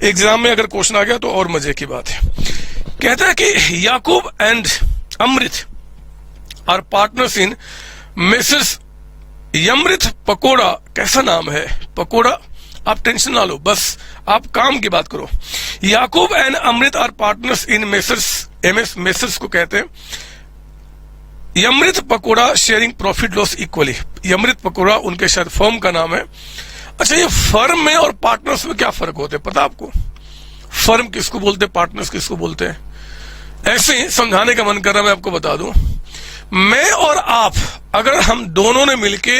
एग्जाम में अगर क्वेश्चन आ गया तो और मजे की बात है। कहता है कि Yakub and Amrit are partners in Messrs Yamrit Pakora. कैसा नाम है पकोड़ा, आप टेंशन ना लो, बस आप काम की बात करो। Yakub and Amrit are partners in messrs को कहते हैं यमृत pakoda sharing profit loss equally. यमृत पकोड़ा उनके शायद फर्म का नाम है। अच्छा, ये फर्म में और पार्टनर्स में क्या फर्क होते हैं पता आपको? फर्म किसको बोलते हैं, पार्टनर्स किसको बोलते हैं? ऐसे ही समझाने का मन कर रहा है, मैं आपको बता दूं। मैं और आप अगर हम दोनों ने मिलके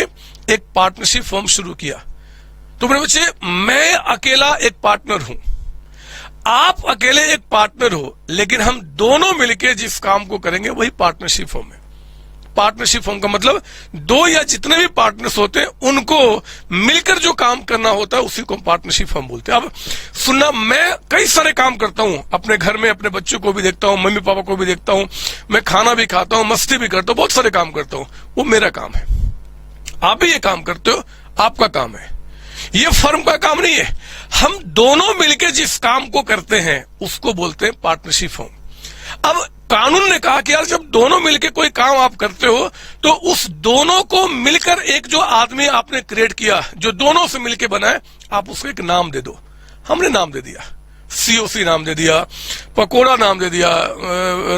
एक पार्टनरशिप फर्म शुरू किया तो मेरे बच्चे, मैं अकेला एक पार्टनर हूं, आप अकेले एक पार्टनर हो, लेकिन हम दोनों मिलके जिस काम को करेंगे वही पार्टनरशिप फर्म है। पार्टनरशिप फर्म का मतलब 2 या जितने भी पार्टनर्स होते हैं उनको मिलकर जो काम करना होता है उसी को पार्टनरशिप फर्म बोलते हैं। अब सुनना, मैं कई सारे काम करता हूं अपने घर में, अपने बच्चों को भी देखता हूं, मम्मी पापा को भी देखता हूं, मैं खाना भी खाता हूं, मस्ती भी करता हूं, बहुत सारे काम करता हूं। वो मेरा काम है, आप भी ये काम करते हो, आपका काम है, ये फर्म का काम नहीं है। हम दोनों मिलकर जिस काम को करते हैं उसको बोलते हैं पार्टनरशिप फर्म। अब कानून ने कहा कि यार जब दोनों मिलकर कोई काम आप करते हो तो उस दोनों को मिलकर एक जो आदमी आपने क्रिएट किया, जो दोनों से मिलकर बना है, आप उसको एक नाम दे दो। हमने नाम दे दिया, COC नाम दे दिया, पकोड़ा नाम दे दिया,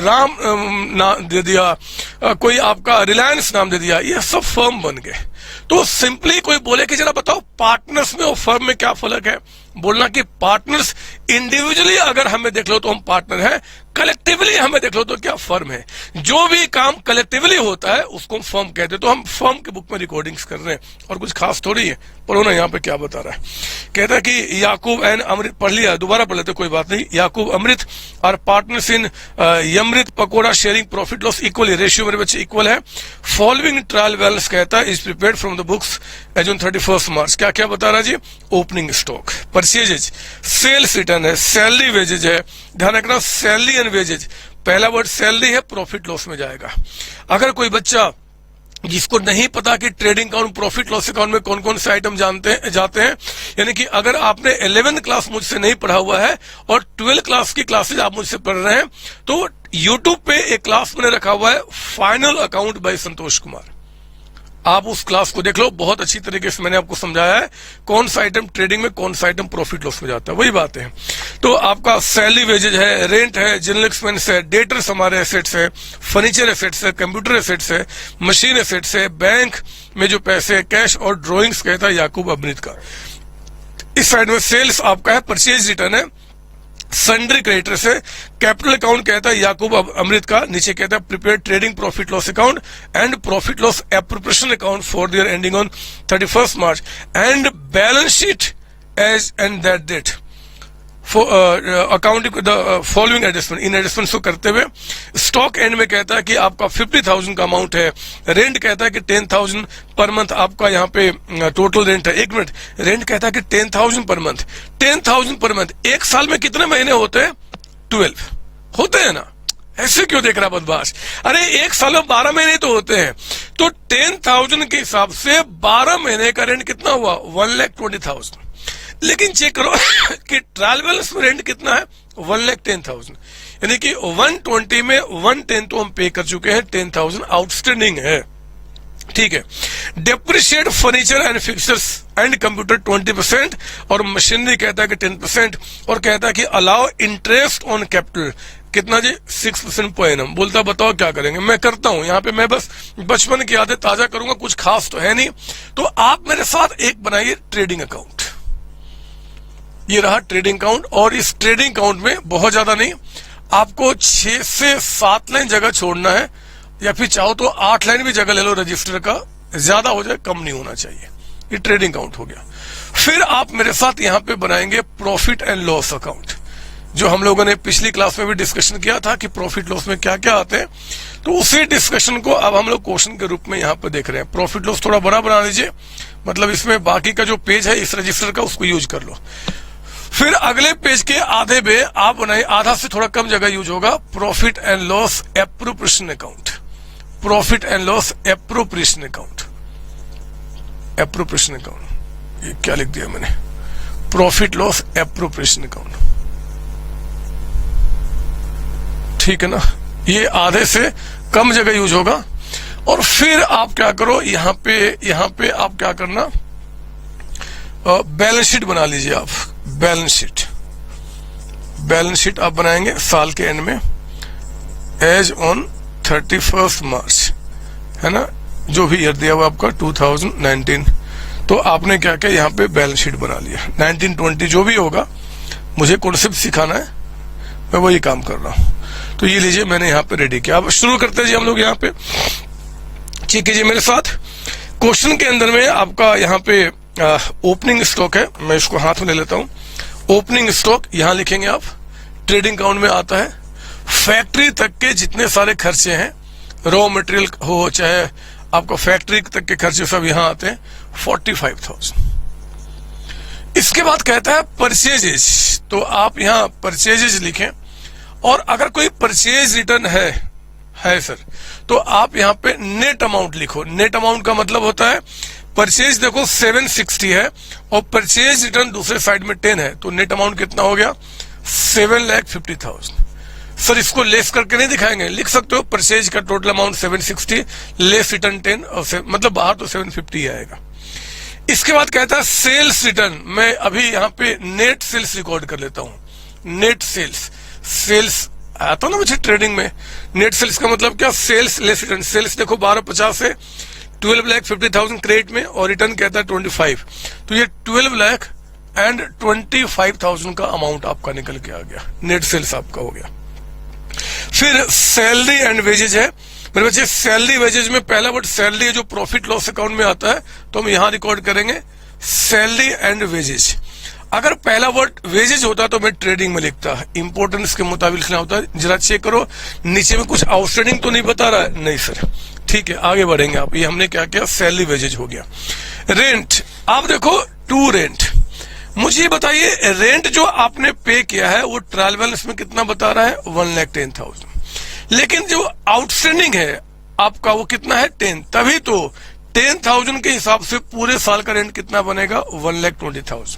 राम नाम दे दिया, कोई आपका रिलायंस नाम दे दिया, ये सब फर्म बन गए। तो सिंपली कोई बोले कि जरा बताओ पार्टनर्स में और फर्म में क्या फर्क है, बोलना कि पार्टनर्स इंडिविजुअली अगर हमें देख लो तो हम पार्टनर हैं, कलेक्टिवली हमें देख लो तो क्या फर्म है। जो भी काम कलेक्टिवली होता है उसको हम फर्म कहते हैं। तो हम फर्म के बुक में रिकॉर्डिंग्स कर रहे हैं और कुछ खास थोड़ी है। पढ़ो ना यहाँ पे क्या बता रहा है। कहता है कि याकूब एंड अमृत, पढ़ लिया, दोबारा पढ़ लेते कोई बात नहीं। Yakub Amrit are partners in यमृत pakoda sharing profit loss equally. Ratio मेरे बच्चे इक्वल है। फॉलोइंग ट्रायल बैलेंस कहता है is prepared from the books as on 31 March. क्या क्या बता रहा जी? Opening stock, purchases, sales return है, सैलरी वेजेज है। ध्यान रखना, सैलरी एंड वेजेज, पहला वर्ड सैलरी है, प्रॉफिट लॉस में जाएगा। अगर कोई बच्चा जिसको नहीं पता कि trading account, profit loss account में कौन कौन से आइटम जाते हैं, यानी कि अगर आपने 11th क्लास मुझसे नहीं पढ़ा हुआ है और 12th क्लास की क्लासेज आप मुझसे पढ़ रहे हैं, तो यूट्यूब पे एक क्लास मैंने रखा हुआ है, final account by Santosh Kumar. आप उस क्लास को देख लो, बहुत अच्छी तरीके से मैंने आपको समझाया है कौन सा आइटम ट्रेडिंग में, कौन सा आइटम प्रॉफिट लॉस में जाता है, वही बात है। तो आपका सैलरी वेजेज है, रेंट है, जनरल एक्सपेंस है, डेटर्स हमारे एसेट्स है, फर्नीचर एसेट्स है, कंप्यूटर एसेट्स है, मशीन एसेट्स है, बैंक में जो पैसे है, कैश और ड्रॉइंग्स कहता है याकूब अमृत का। इस साइड में सेल्स आपका है, परचेज रिटर्न है, सन्ड्री क्रेडिटर से। कैपिटल अकाउंट कहता है याकूब अमृत का, नीचे कहता है prepare trading profit loss account and profit loss appropriation account for the year ending on 31st March and balance sheet as and that date accounting the following adjustment. इन एडजस्टमेंट को करते हुए स्टॉक एंड में कहता है कि आपका 50,000 का अमाउंट है। रेंट कहता है कि 10,000 पर मंथ आपका यहाँ पे टोटल रेंट है। एक मिनट, रेंट कहता है कि 10,000 पर मंथ, 10,000 पर मंथ। एक साल में कितने महीने होते हैं? 12 होते हैं ना। ऐसे क्यों देख रहा बदमाश? अरे एक साल में 12 महीने तो होते हैं, तो 10,000 के हिसाब से 12 महीने का रेंट कितना हुआ? 1,20,000। लेकिन चेक करो कि ट्रायल बैलेंस में रेंट कितना है? 1,10,000, यानी कि 120 में 110 तो हम पे कर चुके हैं, 10,000 आउटस्टैंडिंग है। ठीक है। Depreciate furniture and fixtures and computer 20% और मशीनरी कहता है कि 10% और कहता है कि अलाउ इंटरेस्ट ऑन कैपिटल कितना जी? 6% पर एनम। बोलता बताओ क्या करेंगे? मैं करता हूं यहाँ पे, मैं बस बचपन की यादें ताजा करूंगा, कुछ खास तो है नहीं। तो आप मेरे साथ एक बनाइए ट्रेडिंग अकाउंट। ये रहा ट्रेडिंग अकाउंट, और इस ट्रेडिंग अकाउंट में बहुत ज्यादा नहीं, आपको 6 से 7 लाइन जगह छोड़ना है, या फिर चाहो तो 8 लाइन भी जगह ले लो रजिस्टर का, ज्यादा हो जाए कम नहीं होना चाहिए। ये ट्रेडिंग अकाउंट हो गया। फिर आप मेरे साथ यहाँ पे बनाएंगे प्रॉफिट एंड लॉस अकाउंट, जो हम लोगों ने पिछली क्लास में भी डिस्कशन किया था कि प्रॉफिट लॉस में क्या क्या आते हैं। तो उसी डिस्कशन को अब हम लोग क्वेश्चन के रूप में यहाँ पे देख रहे हैं। प्रॉफिट लॉस थोड़ा बड़ा बना लीजिए, मतलब इसमें बाकी का जो पेज है इस रजिस्टर का उसको यूज कर लो। फिर अगले पेज के आधे पे आप बनाइए, आधा से थोड़ा कम जगह यूज होगा, profit and loss appropriation account. Profit and loss appropriation account, appropriation account, ये क्या लिख दिया मैंने? Profit loss appropriation account. ठीक है ना, ये आधे से कम जगह यूज होगा। और फिर आप क्या करो, यहाँ पे आप क्या करना, बैलेंस शीट बना लीजिए आप। बैलेंस शीट आप बनाएंगे साल के एंड में, एज ऑन 31st मार्च, है ना, जो भी ईयर दिया हुआ आपका 2019। तो आपने क्या किया, यहाँ पे बैलेंस शीट बना लिया। 1920 जो भी होगा, मुझे कॉन्सेप्ट सिखाना है, मैं वही काम कर रहा हूं। तो ये लीजिए मैंने यहाँ पे रेडी किया। अब शुरू करते हैं जी हम लोग यहाँ पे। ठीक है जी, मेरे साथ क्वेश्चन के अंदर में आपका यहाँ पे ओपनिंग स्टॉक है, मैं इसको हाथ में ले लेता हूं। ओपनिंग स्टॉक यहां लिखेंगे आप, ट्रेडिंग अकाउंट में आता है। फैक्ट्री तक के जितने सारे खर्चे हैं, रॉ मटेरियल हो चाहे आपका फैक्ट्री तक के खर्चे, सब यहां आते हैं, 45,000। इसके बाद कहता है परचेजेज, तो आप यहां परचेजेज लिखें। और अगर कोई परचेज रिटर्न है सर, तो आप यहां पे नेट अमाउंट लिखो। नेट अमाउंट का मतलब होता है, परचेज देखो 760 है और परचेज रिटर्न दूसरे साइड में 10 है, तो नेट अमाउंट कितना हो गया? 7,50,000। सर इसको लेस करके नहीं दिखाएंगे, लिख सकते हो परचेज का टोटल अमाउंट 760 लेस रिटर्न 10, और मतलब बाहर तो 750 आएगा। इसके बाद कहता है सेल्स रिटर्न। मैं अभी यहाँ पे नेट सेल्स रिकॉर्ड कर लेता हूं। नेट सेल्स आता ना मुझे ट्रेडिंग में। नेट सेल्स का मतलब क्या? Sales less return. सेल्स देखो 1250 है, 12,50,000 क्रेडिट में, और रिटर्न कहता है 25, तो ये 12,25,000 का अमाउंट आपका निकल के आ गया। नेट सेल्स आपका हो गया। फिर सैलरी एंड वेजेज है मेरे बच्चे। सैलरी वेजेज में पहला वर्ड सैलरी है, जो प्रॉफिट लॉस अकाउंट में आता है, तो हम यहां रिकॉर्ड करेंगे सैलरी एंड वेजेज। अगर पहला वर्ड वेजेज होता तो मैं ट्रेडिंग में लिखता, इंपोर्टेंस के मुताबिक लिखना होता है। जरा चेक करो नीचे में कुछ आउटस्टैंडिंग तो नहीं बता रहा है? नहीं सर। ठीक है, आगे बढ़ेंगे आप। ये हमने क्या किया, सैलरी वेजेज हो गया। रेंट, आप देखो टू रेंट। मुझे बताइए रेंट जो आपने पे किया है वो ट्रायल बैलेंस में कितना बता रहा है? 1,10,000। लेकिन जो आउटस्टैंडिंग है आपका वो कितना है? 10। तभी तो 10,000 के हिसाब से पूरे साल का रेंट कितना बनेगा? 1,20,000।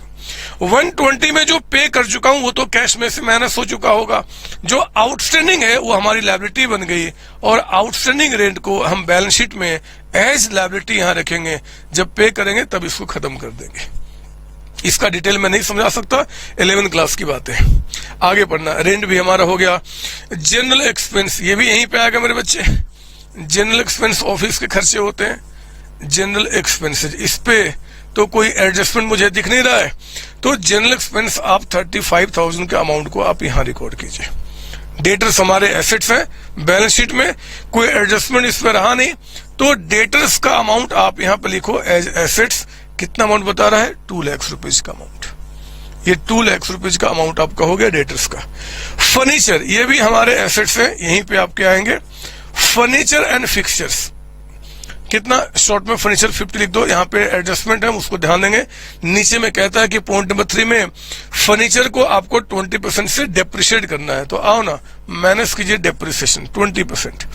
120 में जो पे कर चुका हूं वो तो कैश में से माइनस हो चुका होगा। जो आउटस्टैंडिंग है वो हमारी लायबिलिटी बन गई, और आउटस्टैंडिंग रेंट को हम बैलेंस शीट में एज लायबिलिटी यहां रखेंगे। जब पे करेंगे तब इसको खत्म कर देंगे। इसका डिटेल में नहीं समझा सकता, 11th क्लास की बात है। आगे पढ़ना। रेंट भी हमारा हो गया। जनरल एक्सपेंस, ये भी यहीं पे आएगा मेरे बच्चे। जनरल एक्सपेंस ऑफिस के खर्चे होते हैं, जनरल एक्सपेंसेज। इस पे तो कोई एडजस्टमेंट मुझे दिख नहीं रहा है, तो जनरल एक्सपेंस आप 35,000 के अमाउंट को आप यहां रिकॉर्ड कीजिए। डेटर्स हमारे एसेट्स हैं, बैलेंस शीट में कोई एडजस्टमेंट इस पर रहा नहीं, तो डेटर्स का अमाउंट आप यहां पर लिखो एज एसेट्स। कितना अमाउंट बता रहा है? 2 लाख रुपीज का अमाउंट। ये 2 लाख रुपीज का अमाउंट आपका हो गया डेटर्स का। फर्नीचर, ये भी हमारे एसेट्स हैं, यहीं पे आपके आएंगे। फर्नीचर एंड फिक्सचर्स, कितना शॉर्ट में फर्नीचर 50 लिख दो, यहाँ पे एडजस्टमेंट है उसको ध्यान देंगे। नीचे में कहता है कि पॉइंट नंबर 3 में फर्नीचर को आपको 20% से डेप्रिशिएट करना है, तो आओ ना माइनस कीजिए डेप्रिसिएशन 20%,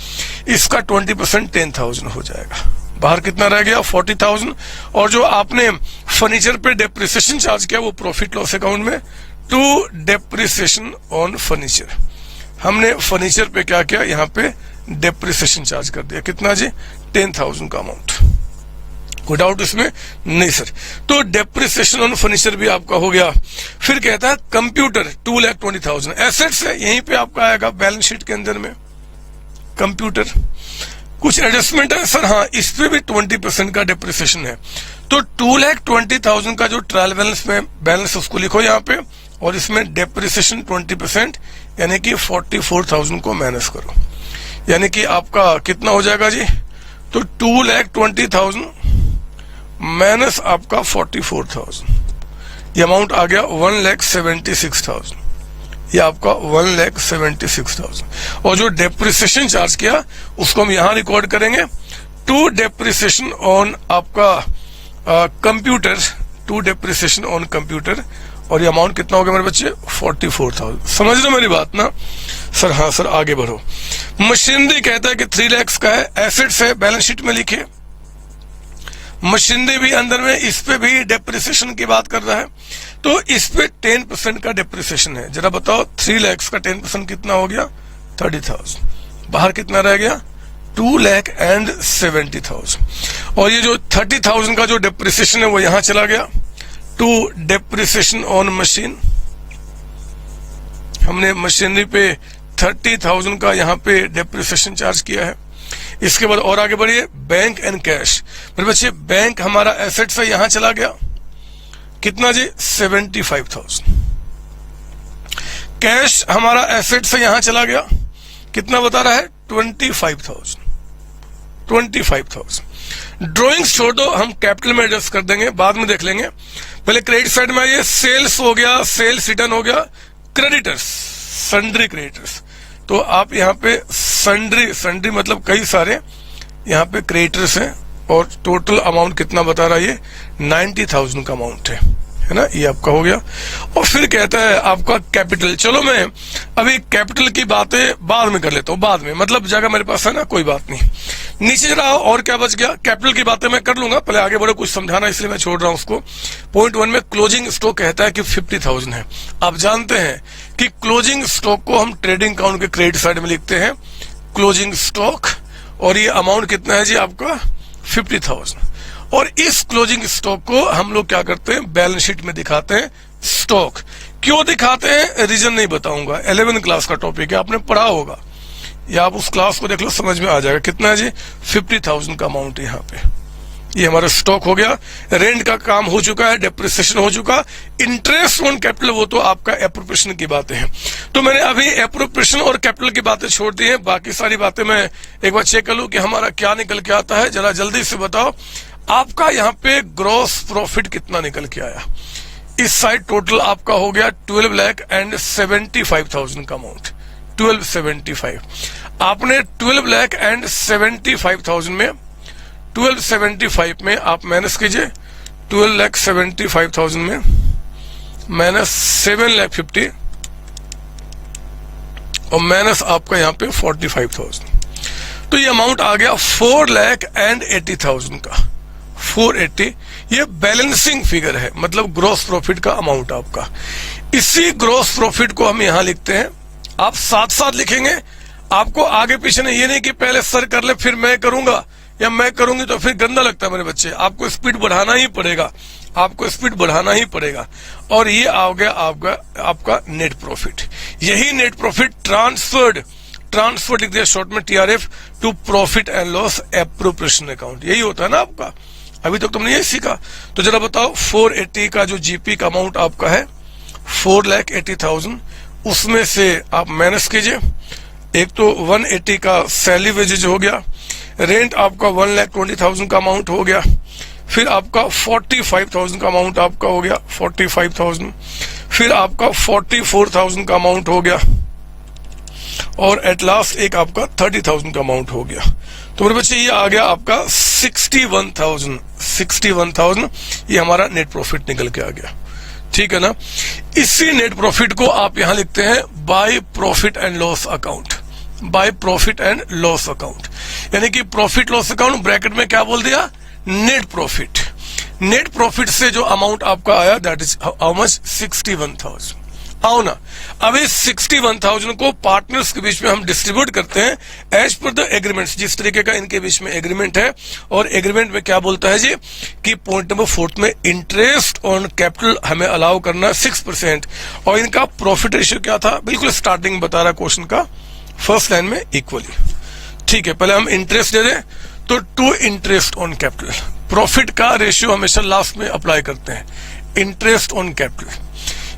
इसका 20% 10,000 हो जाएगा। बाहर कितना रह गया? 40,000। और जो आपने फर्नीचर पे डेप्रिसिएशन चार्ज किया वो प्रॉफिट लॉस अकाउंट में टू डेप्रिसिएशन ऑन फर्नीचर। हमने फर्नीचर पे क्या किया? यहाँ पे डेप्रिसिएशन चार्ज कर दिया। कितना जी? 10,000 का अमाउंट। कोई डाउट इसमें? नहीं सर। तो डेप्रिसिएशन ऑन फर्नीचर भी आपका हो गया। फिर कहता है कंप्यूटर 2,20,000 एसेट्स है, यहीं पे आपका आएगा बैलेंस शीट के अंदर में कंप्यूटर। कुछ एडजस्टमेंट है सर? हाँ, इस पे भी 20% का डेप्रिसिएशन है। तो 2,20,000 का जो ट्रायल बैलेंस में बैलेंस उसको लिखो यहाँ पे, और इसमें डेप्रिसिएशन 20% यानी कि 44,000 को माइनस करो, यानी कि आपका कितना हो जाएगा जी? तो 2,20,000 माइनस आपका 44,000, ये अमाउंट आ गया 1,76,000। ये आपका 1,76,000। और जो डेप्रिसिएशन चार्ज किया उसको हम यहां रिकॉर्ड करेंगे टू डेप्रिसिएशन ऑन आपका computer, to depreciation on computer. और ये अमाउंट कितना हो गया मेरे बच्चे? 44,000। समझ रहे हो मेरी बात ना सर? हाँ सर, आगे बढ़ो। मशीनरी कहता है कि 3 लाख का है, एसेट्स है, बैलेंस शीट में लिखे। मशीनरी भी अंदर में, इस पे भी डेप्रिसिएशन की बात कर रहा है, तो इस पे 10% का डेप्रिसिएशन है। जरा बताओ 3 लाख का 10% कितना हो गया? 30,000। बाहर कितना रह गया? 2,70,000। और ये जो 30,000 का जो डेप्रिसिएशन है वो यहां चला गया टू डेप्रिसिएशन ऑन मशीन। हमने मशीनरी पे 30,000 का यहाँ पे डेप्रिसिएशन चार्ज किया है। इसके बाद और आगे बढ़िए, बैंक एंड कैश। मेरे बच्चे बैंक हमारा एसेट से यहां चला गया, कितना जी? 75,000। कैश हमारा एसेट से यहां चला गया, कितना बता रहा है? 25,000। 25,000। ड्रॉइंग्स छोड़ दो, हम कैपिटल में एडजस्ट कर देंगे, बाद में देख लेंगे। पहले क्रेडिट साइड में आइए, सेल्स हो गया, सेल्स रिटर्न हो गया। क्रेडिटर्स, सन्ड्री क्रेडिटर्स, तो आप यहाँ पे सन्ड्री मतलब कई सारे यहाँ पे क्रेडिटर्स हैं, और टोटल अमाउंट कितना बता रहा है? ये 90,000 का अमाउंट है ना, ये आपका हो गया। और फिर कहता है आपका कैपिटल। चलो मैं अभी कैपिटल की बातें बाद में कर लेता हूँ, बाद में, मतलब जगह मेरे पास है ना, कोई बात नहीं। नीचे जरा और क्या बच गया? कैपिटल की बातें मैं कर लूंगा, पहले आगे बढ़ो, कुछ समझाना इसलिए मैं छोड़ रहा हूं उसको। पॉइंट 1 में क्लोजिंग स्टॉक कहता है कि 50,000 है। आप जानते हैं कि क्लोजिंग स्टॉक को हम ट्रेडिंग अकाउंट के क्रेडिट साइड में लिखते हैं क्लोजिंग स्टॉक, और ये अमाउंट कितना है जी आपका? 50,000। और इस क्लोजिंग स्टॉक को हम लोग क्या करते हैं? बैलेंस शीट में दिखाते हैं स्टॉक। क्यों दिखाते हैं? रीजन नहीं बताऊंगा, 11th क्लास का टॉपिक है, आपने पढ़ा होगा, या आप उस क्लास को देख लो, समझ में आ जाएगा। कितना है जी? 50,000 का अमाउंट है यहाँ पे। ये हमारा स्टॉक हो गया। रेंट का काम हो चुका है, डेप्रिसिएशन हो चुका। इंटरेस्ट ऑन कैपिटल वो तो आपका एप्रोप्रिएशन की बातें हैं। तो मैंने अभी एप्रोप्रिएशन और कैपिटल की बातें छोड़ दी हैं, बाकी सारी बातें मैं एक बार चेक कर लूं कि हमारा क्या निकल के आता है। जरा जल्दी से बताओ, आपका यहाँ पे ग्रॉस प्रॉफिट कितना निकल के आया? इस साइड टोटल आपका हो गया 12,75,000 का अमाउंट, 1275। आपने 12,75,000 में 1275 में आप माइनस कीजिए, 12,75,000 में माइनस 7,50,000 और माइनस आपका यहाँ पे 45,000, तो ये अमाउंट आ गया 4,80,000 का। 480 ये बैलेंसिंग फिगर है, मतलब ग्रॉस प्रॉफिट का अमाउंट आपका। इसी ग्रॉस प्रॉफिट को हम यहां लिखते हैं, आप साथ साथ लिखेंगे, आपको आगे पीछे नहीं, ये नहीं कि पहले सर कर ले फिर मैं करूंगा या मैं करूंगी तो फिर गंदा लगता है मेरे बच्चे। आपको स्पीड बढ़ाना ही पड़ेगा, आपको स्पीड बढ़ाना ही पड़ेगा। और ये आ गया आपका नेट प्रॉफिट। यही नेट प्रॉफिट ट्रांसफर्ड लिख दिया शॉर्ट में TRF to profit and loss appropriation account, यही होता है ना आपका। अभी तक तुमने ये सीखा। तो जरा बताओ 480 का जो जीपी का अमाउंट आपका है 4,80,000, उसमें से आप माइनस कीजिए। एक तो 180 का सैलरी वेजेज हो गया, रेंट आपका 1,20,000 का अमाउंट हो गया, फिर आपका 45,000 का अमाउंट आपका हो गया 45,000, फिर आपका 44,000 का अमाउंट हो गया, और एट लास्ट एक आपका 30,000 का अमाउंट हो गया। तो मेरे बच्चे ये आ गया आपका 61,000। ये हमारा नेट प्रॉफिट निकल के आ गया, ठीक है ना। इसी नेट प्रॉफिट को आप यहां लिखते हैं by profit and loss account, by profit and loss account, यानी कि प्रॉफिट लॉस अकाउंट ब्रैकेट में क्या बोल दिया, नेट प्रॉफिट। नेट प्रॉफिट से जो अमाउंट आपका आया दैट इज हाउ मच, 61,000। आओ ना, अब इस 61,000 को पार्टनर्स के बीच में हम डिस्ट्रीब्यूट करते हैं एज पर द एग्रीमेंट्स, जिस तरीके का इनके बीच में एग्रीमेंट है। और एग्रीमेंट में क्या बोलता है जी कि पॉइंट नंबर 4 में इंटरेस्ट ऑन कैपिटल हमें अलाउ करना 6%, और इनका प्रॉफिट रेशियो क्या था, बिल्कुल स्टार्टिंग बता रहा क्वेश्चन का फर्स्ट लाइन में इक्वली, ठीक है। पहले हम इंटरेस्ट दे दें तो to interest on capital, profit का रेशियो हमेशा लास्ट में अप्लाई करते हैं, इंटरेस्ट ऑन कैपिटल।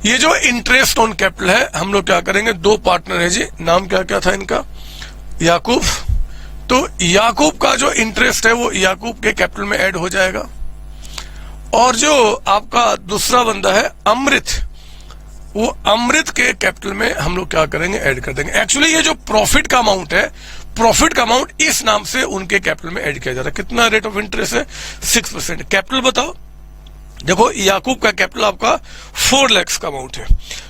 ये जो इंटरेस्ट ऑन कैपिटल है हम लोग क्या करेंगे, दो पार्टनर है जी, नाम क्या क्या था इनका, याकूब। तो याकूब का जो इंटरेस्ट है वो याकूब के कैपिटल में ऐड हो जाएगा, और जो आपका दूसरा बंदा है अमृत, वो अमृत के कैपिटल में हम लोग क्या करेंगे, ऐड कर देंगे। एक्चुअली ये जो प्रॉफिट का अमाउंट है, प्रॉफिट का अमाउंट इस नाम से उनके कैपिटल में ऐड किया जा रहा है। कितना रेट ऑफ इंटरेस्ट है, 6%। कैपिटल बताओ, देखो याकूब का कैपिटल आपका 4 लाख का अमाउंट है,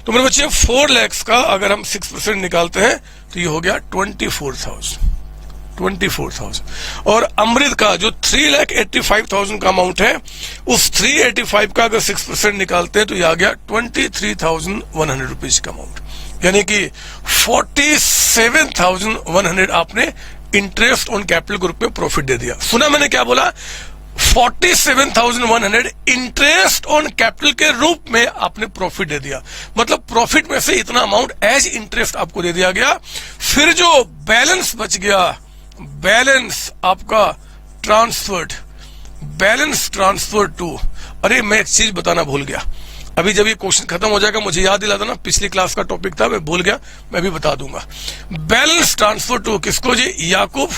तो मेरे बच्चे 4 लाख का अगर हम 6% निकालते हैं तो ये हो गया 24,000। और अमृत का जो 3,85,000 का अमाउंट है, उस 385 का अगर 6% निकालते हैं तो ये आ गया 23,100 रुपीज का अमाउंट, यानी कि 47,100 आपने इंटरेस्ट ऑन कैपिटल ग्रुप में प्रॉफिट दे दिया। सुना मैंने क्या बोला, 47,100 इंटरेस्ट ऑन कैपिटल के रूप में आपने प्रॉफिट दे दिया, मतलब प्रॉफिट में से इतना अमाउंट एज इंटरेस्ट आपको दे दिया गया। फिर जो बैलेंस बच गया, बैलेंस आपका ट्रांसफर्ड, बैलेंस ट्रांसफर टू, अरे मैं एक चीज बताना भूल गया, अभी जब ये क्वेश्चन खत्म हो जाएगा मुझे याद दिला देना, पिछली क्लास का टॉपिक था मैं भूल गया, मैं भी बता दूंगा। बैलेंस ट्रांसफर टू किसको जी, याकूब।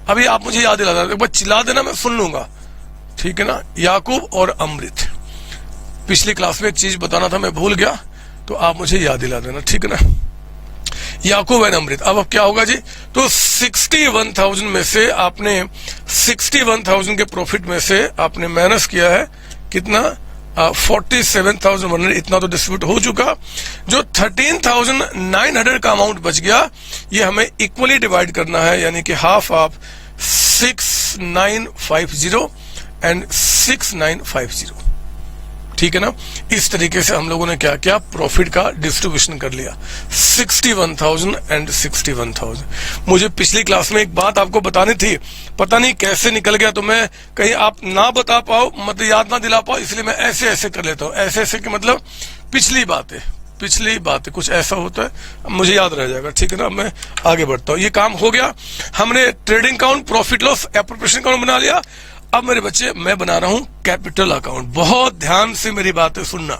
अभी आप मुझे याद दिला देना, एक बार चिल्ला देना मैं सुन लूंगा, ठीक है ना। याकूब और अमृत, पिछली क्लास में एक चीज बताना था मैं भूल गया, तो आप मुझे याद दिला देना, ठीक है ना। याकूब एंड अमृत। अब क्या होगा जी, तो 61,000 में से आपने 61,000 के प्रॉफिट में से आपने माइनस किया है कितना, 47,100, इतना तो डिस्ट्रीब्यूट हो चुका। जो 13,900 का अमाउंट बच गया ये हमें इक्वली डिवाइड करना है, यानी कि हाफ ऑफ 6,950 एंड 6,950, ठीक है ना। इस तरीके से हम लोगों ने क्या किया, प्रॉफिट का डिस्ट्रीब्यूशन कर लिया, 61,000 एंड 61,000। मुझे पिछली क्लास में एक बात आपको बतानी थी, पता नहीं कैसे निकल गया, तो मैं कहीं आप ना बता पाओ, मतलब याद ना दिला पाओ, इसलिए मैं ऐसे ऐसे कर लेता हूँ। ऐसे ऐसे कि मतलब पिछली बातें कुछ ऐसा होता है, मुझे याद रह जाएगा, ठीक है ना। मैं आगे बढ़ता हूँ, ये काम हो गया, हमने trading account, profit loss, appropriation account बना लिया। अब मेरे बच्चे मैं बना रहा हूं कैपिटल अकाउंट, बहुत ध्यान से मेरी बातें सुनना।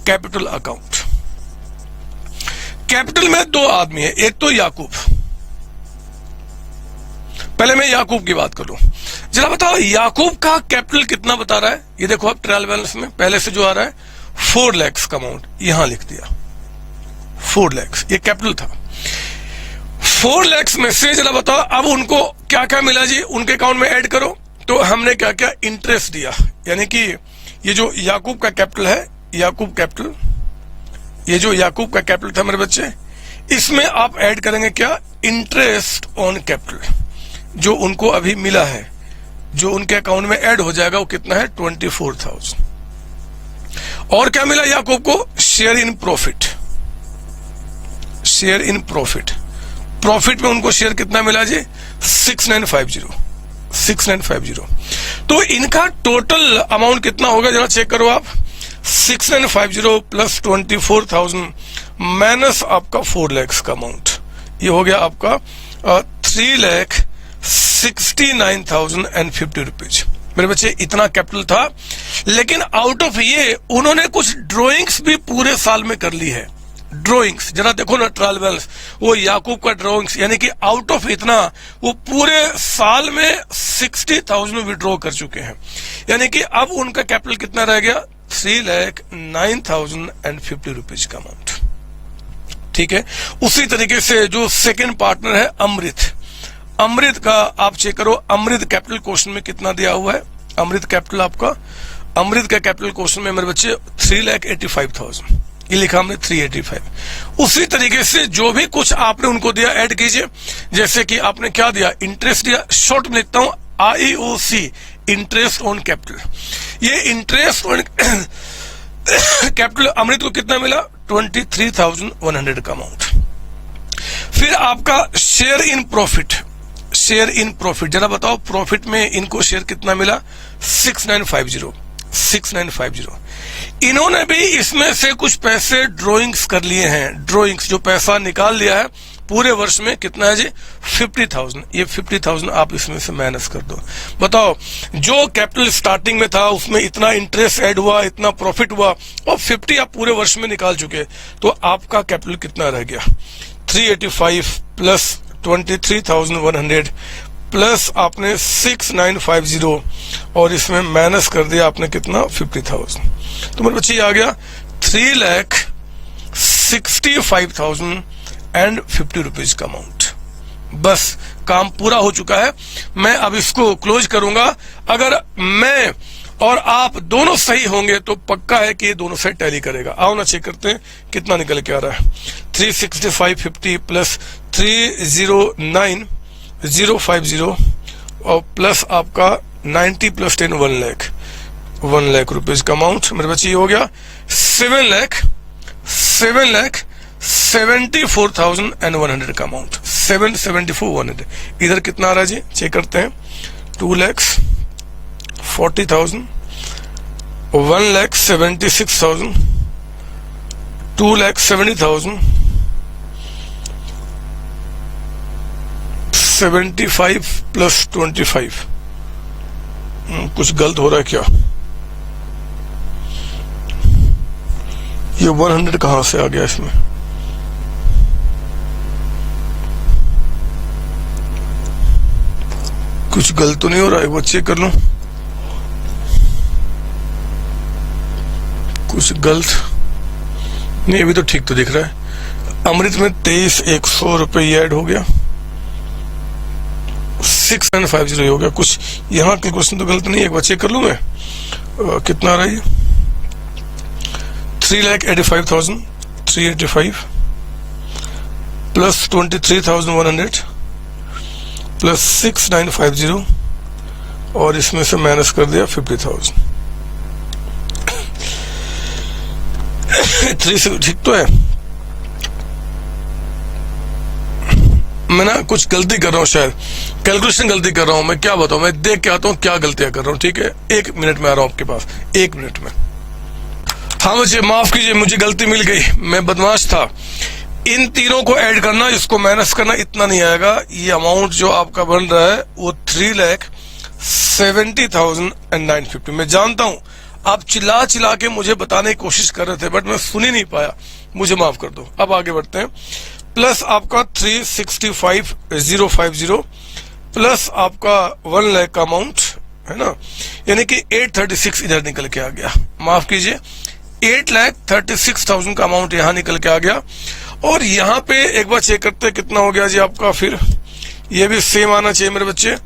कैपिटल अकाउंट, कैपिटल में दो आदमी है, एक तो याकूब, पहले मैं याकूब की बात करूं, जरा बताओ याकूब का कैपिटल कितना बता रहा है। ये देखो आप ट्रायल बैलेंस में पहले से जो आ रहा है 4 लाख का अमाउंट यहां लिख दिया, 4 लाख ये कैपिटल था। 4 लाख में से जरा बताओ अब उनको क्या क्या मिला जी, उनके अकाउंट में ऐड करो। तो हमने क्या क्या इंटरेस्ट दिया, यानी कि ये जो याकूब का कैपिटल है, याकूब कैपिटल, ये जो याकूब का कैपिटल था मेरे बच्चे, इसमें आप ऐड करेंगे क्या, इंटरेस्ट ऑन कैपिटल, जो उनको अभी मिला है, जो उनके अकाउंट में ऐड हो जाएगा वो कितना है, 24,000। और क्या मिला याकूब को, share in profit, share in profit, profit में उनको शेयर कितना मिला जी, 6,950। तो इनका टोटल अमाउंट कितना होगा जरा चेक करो आप, 6,950 प्लस 24,000 माइनस आपका 4 लाख का अमाउंट, ये हो गया आपका 3,69,050 रुपीज। मेरे बच्चे इतना कैपिटल था। लेकिन आउट ऑफ ये उन्होंने कुछ ड्रॉइंग्स भी पूरे साल में कर ली है। ड्रॉइंग्स जरा देखो ना, ट्रायल बैलेंस, वो याकूब का ड्रॉइंग्स, यानी कि आउट ऑफ इतना वो पूरे साल में 60,000 विड्रॉ कर चुके हैं। यानी कि अब उनका कैपिटल कितना रह गया, 3,09,050 रुपीज का अमाउंट। ठीक है, उसी तरीके से जो सेकंड पार्टनर है अमृत का आप चेक करो। अमृत कैपिटल क्वेश्चन में कितना दिया हुआ है, अमृत कैपिटल आपका, अमृत का कैपिटल क्वेश्चन में मेरे बच्चे 3,85,000, ये लिखा हमने 385। उसी तरीके से जो भी कुछ आपने उनको दिया ऐड कीजिए। जैसे कि आपने क्या दिया, इंटरेस्ट दिया, शॉर्ट में लिखता हूं IOC, इंटरेस्ट ऑन कैपिटल। ये इंटरेस्ट ऑन कैपिटल अमृत को कितना मिला, 23,100 का अमाउंट। फिर आपका शेयर इन प्रॉफिट, जरा बताओ प्रॉफिट में इनको शेयर कितना मिला, 6950। इन्होंने भी इसमें से कुछ पैसे ड्रॉइंग्स कर लिए हैं। ड्रॉइंग्स जो पैसा निकाल लिया है पूरे वर्ष में कितना है जी, 50,000। ये 50,000 आप इसमें से माइनस कर दो। बताओ जो कैपिटल स्टार्टिंग में था उसमें इतना इंटरेस्ट ऐड हुआ, इतना प्रॉफिट हुआ, और 50 आप पूरे वर्ष में निकाल चुके, तो आपका कैपिटल कितना रह गया, 385 प्लस 23,100 प्लस आपने 6950 और इसमें माइनस कर दिया आपने कितना, 50,000। तो मेरे बच्चे ये आ गया 3,65,050 रुपीज का अमाउंट। बस काम पूरा हो चुका है। मैं अब इसको क्लोज करूंगा। अगर मैं और आप दोनों सही होंगे तो पक्का है कि ये दोनों से टैली करेगा। आओ ना चेक करते हैं कितना निकल के आ रहा है। 36550 प्लस 309,050 और प्लस आपका 90 प्लस 10 1 लाख रुपीज का अमाउंट। मेरे बच्चे ये हो गया 7,74,100 का अमाउंट, 774,100। इधर कितना आ रहा है जी, चेक करते हैं, 2,40,000, 1,76,000, 2,70,000, 75 प्लस 25। कुछ गलत हो रहा है क्या, ये 100 कहां से आ गया इसमें, कुछ गलत तो नहीं हो रहा है, वो चेक कर लो। कुछ गलत नहीं, अभी तो ठीक तो दिख रहा है। अमृत में 23,100 रुपये ऐड हो गया, 6,950 हो गया। कुछ यहाँ कैलकुलेशन तो गलत नहीं है, एक बार चेक कर लूं मैं। कितना आ रहा है, 3,85,000, 385 प्लस 23,100 प्लस 6,950 और इसमें से माइनस कर दिया 50,000। 3 से ठीक तो है। मैं ना कुछ गलती कर रहा हूँ, शायद कैलकुलेशन गलती कर रहा हूँ। मैं क्या बताऊँ, मैं देख के आता हूँ क्या गलतियां कर रहा हूँ। ठीक है, 1 मिनट में आ रहा हूँ आपके पास, 1 मिनट में। हाँ मुझे माफ कीजिए, मुझे गलती मिल गई, मैं बदमाश था। इन तीनों को ऐड करना, इसको माइनस करना, इतना नहीं आएगा। ये अमाउंट जो आपका बन रहा है वो 3,70,950। मैं जानता हूं आप चिल्ला चिल्ला के मुझे बताने की कोशिश कर रहे थे, बट मैं सुन ही नहीं पाया, मुझे माफ कर दो। अब आगे बढ़ते हैं। प्लस आपका 365,050 प्लस आपका 1 लाख का अमाउंट है ना, यानी कि 836 इधर निकल के आ गया। माफ कीजिए, 8,36,000 का अमाउंट यहां निकल के आ गया। और यहाँ पे एक बार चेक करते हैं कितना हो गया जी आपका। फिर ये भी सेम आना चाहिए मेरे बच्चे,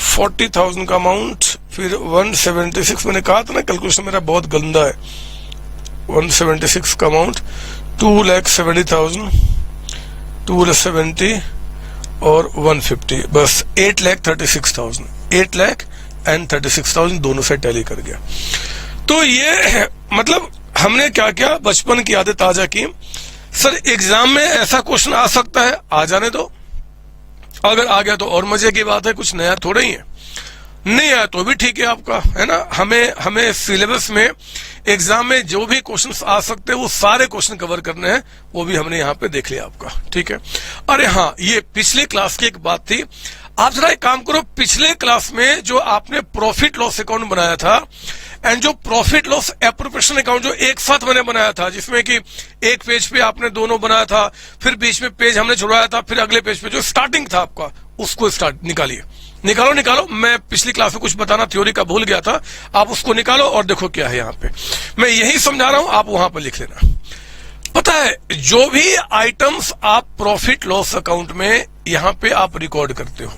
40,000 का अमाउंट, फिर 176। मैंने कहा था ना कैलकुलेशन मेरा बहुत गंदा है। 176 का अमाउंट, 2,70,000, 2,70 और 150, बस 8,36,000, 8,36,000 दोनों से टैली कर गया। तो ये मतलब हमने क्या क्या बचपन की आदत ताजा की। सर एग्जाम में ऐसा क्वेश्चन आ सकता है, आ जाने दो, अगर आ गया तो और मजे की बात है, कुछ नया थोड़ा ही है। नहीं आया तो भी ठीक है आपका, है ना। हमें सिलेबस में एग्जाम में जो भी क्वेश्चंस आ सकते हैं वो सारे क्वेश्चन कवर करने हैं, वो भी हमने यहाँ पे देख लिया आपका। ठीक है। अरे हाँ, ये पिछली क्लास की एक बात थी, आप जरा एक काम करो, पिछले क्लास में जो आपने प्रॉफिट लॉस अकाउंट बनाया था एंड जो प्रॉफिट लॉस एप्रोप्रिएशन अकाउंट जो एक साथ मैंने बनाया था, जिसमें कि एक पेज पे आपने दोनों बनाया था, फिर बीच में पेज हमने छुड़वाया था, फिर अगले पेज पे जो स्टार्टिंग था आपका, उसको निकालिए। निकालो। मैं पिछली क्लास में कुछ बताना थ्योरी का भूल गया था, आप उसको निकालो और देखो क्या है यहाँ पे। मैं यही समझा रहा हूं, आप वहां पर लिख लेना। पता है, जो भी आइटम्स आप प्रॉफिट लॉस अकाउंट में यहां पे आप रिकॉर्ड करते हो,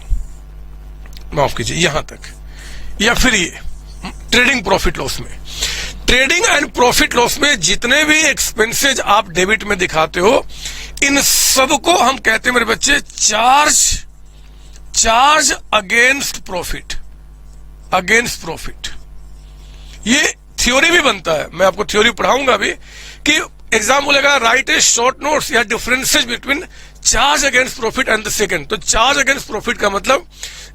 माफ कीजिए यहां तक, या फिर ये ट्रेडिंग प्रॉफिट लॉस में, ट्रेडिंग एंड प्रॉफिट लॉस में जितने भी एक्सपेंसेज आप डेबिट में दिखाते हो, इन सबको हम कहते हैं मेरे बच्चे चार्ज अगेंस्ट प्रॉफिट। ये थ्योरी भी बनता है, मैं आपको थ्योरी पढ़ाऊंगा भी, कि एग्जाम बोलेगा राइट ए शॉर्ट नोट्स या differences between charge against profit and the second. तो चार्ज अगेंस्ट प्रॉफिट का मतलब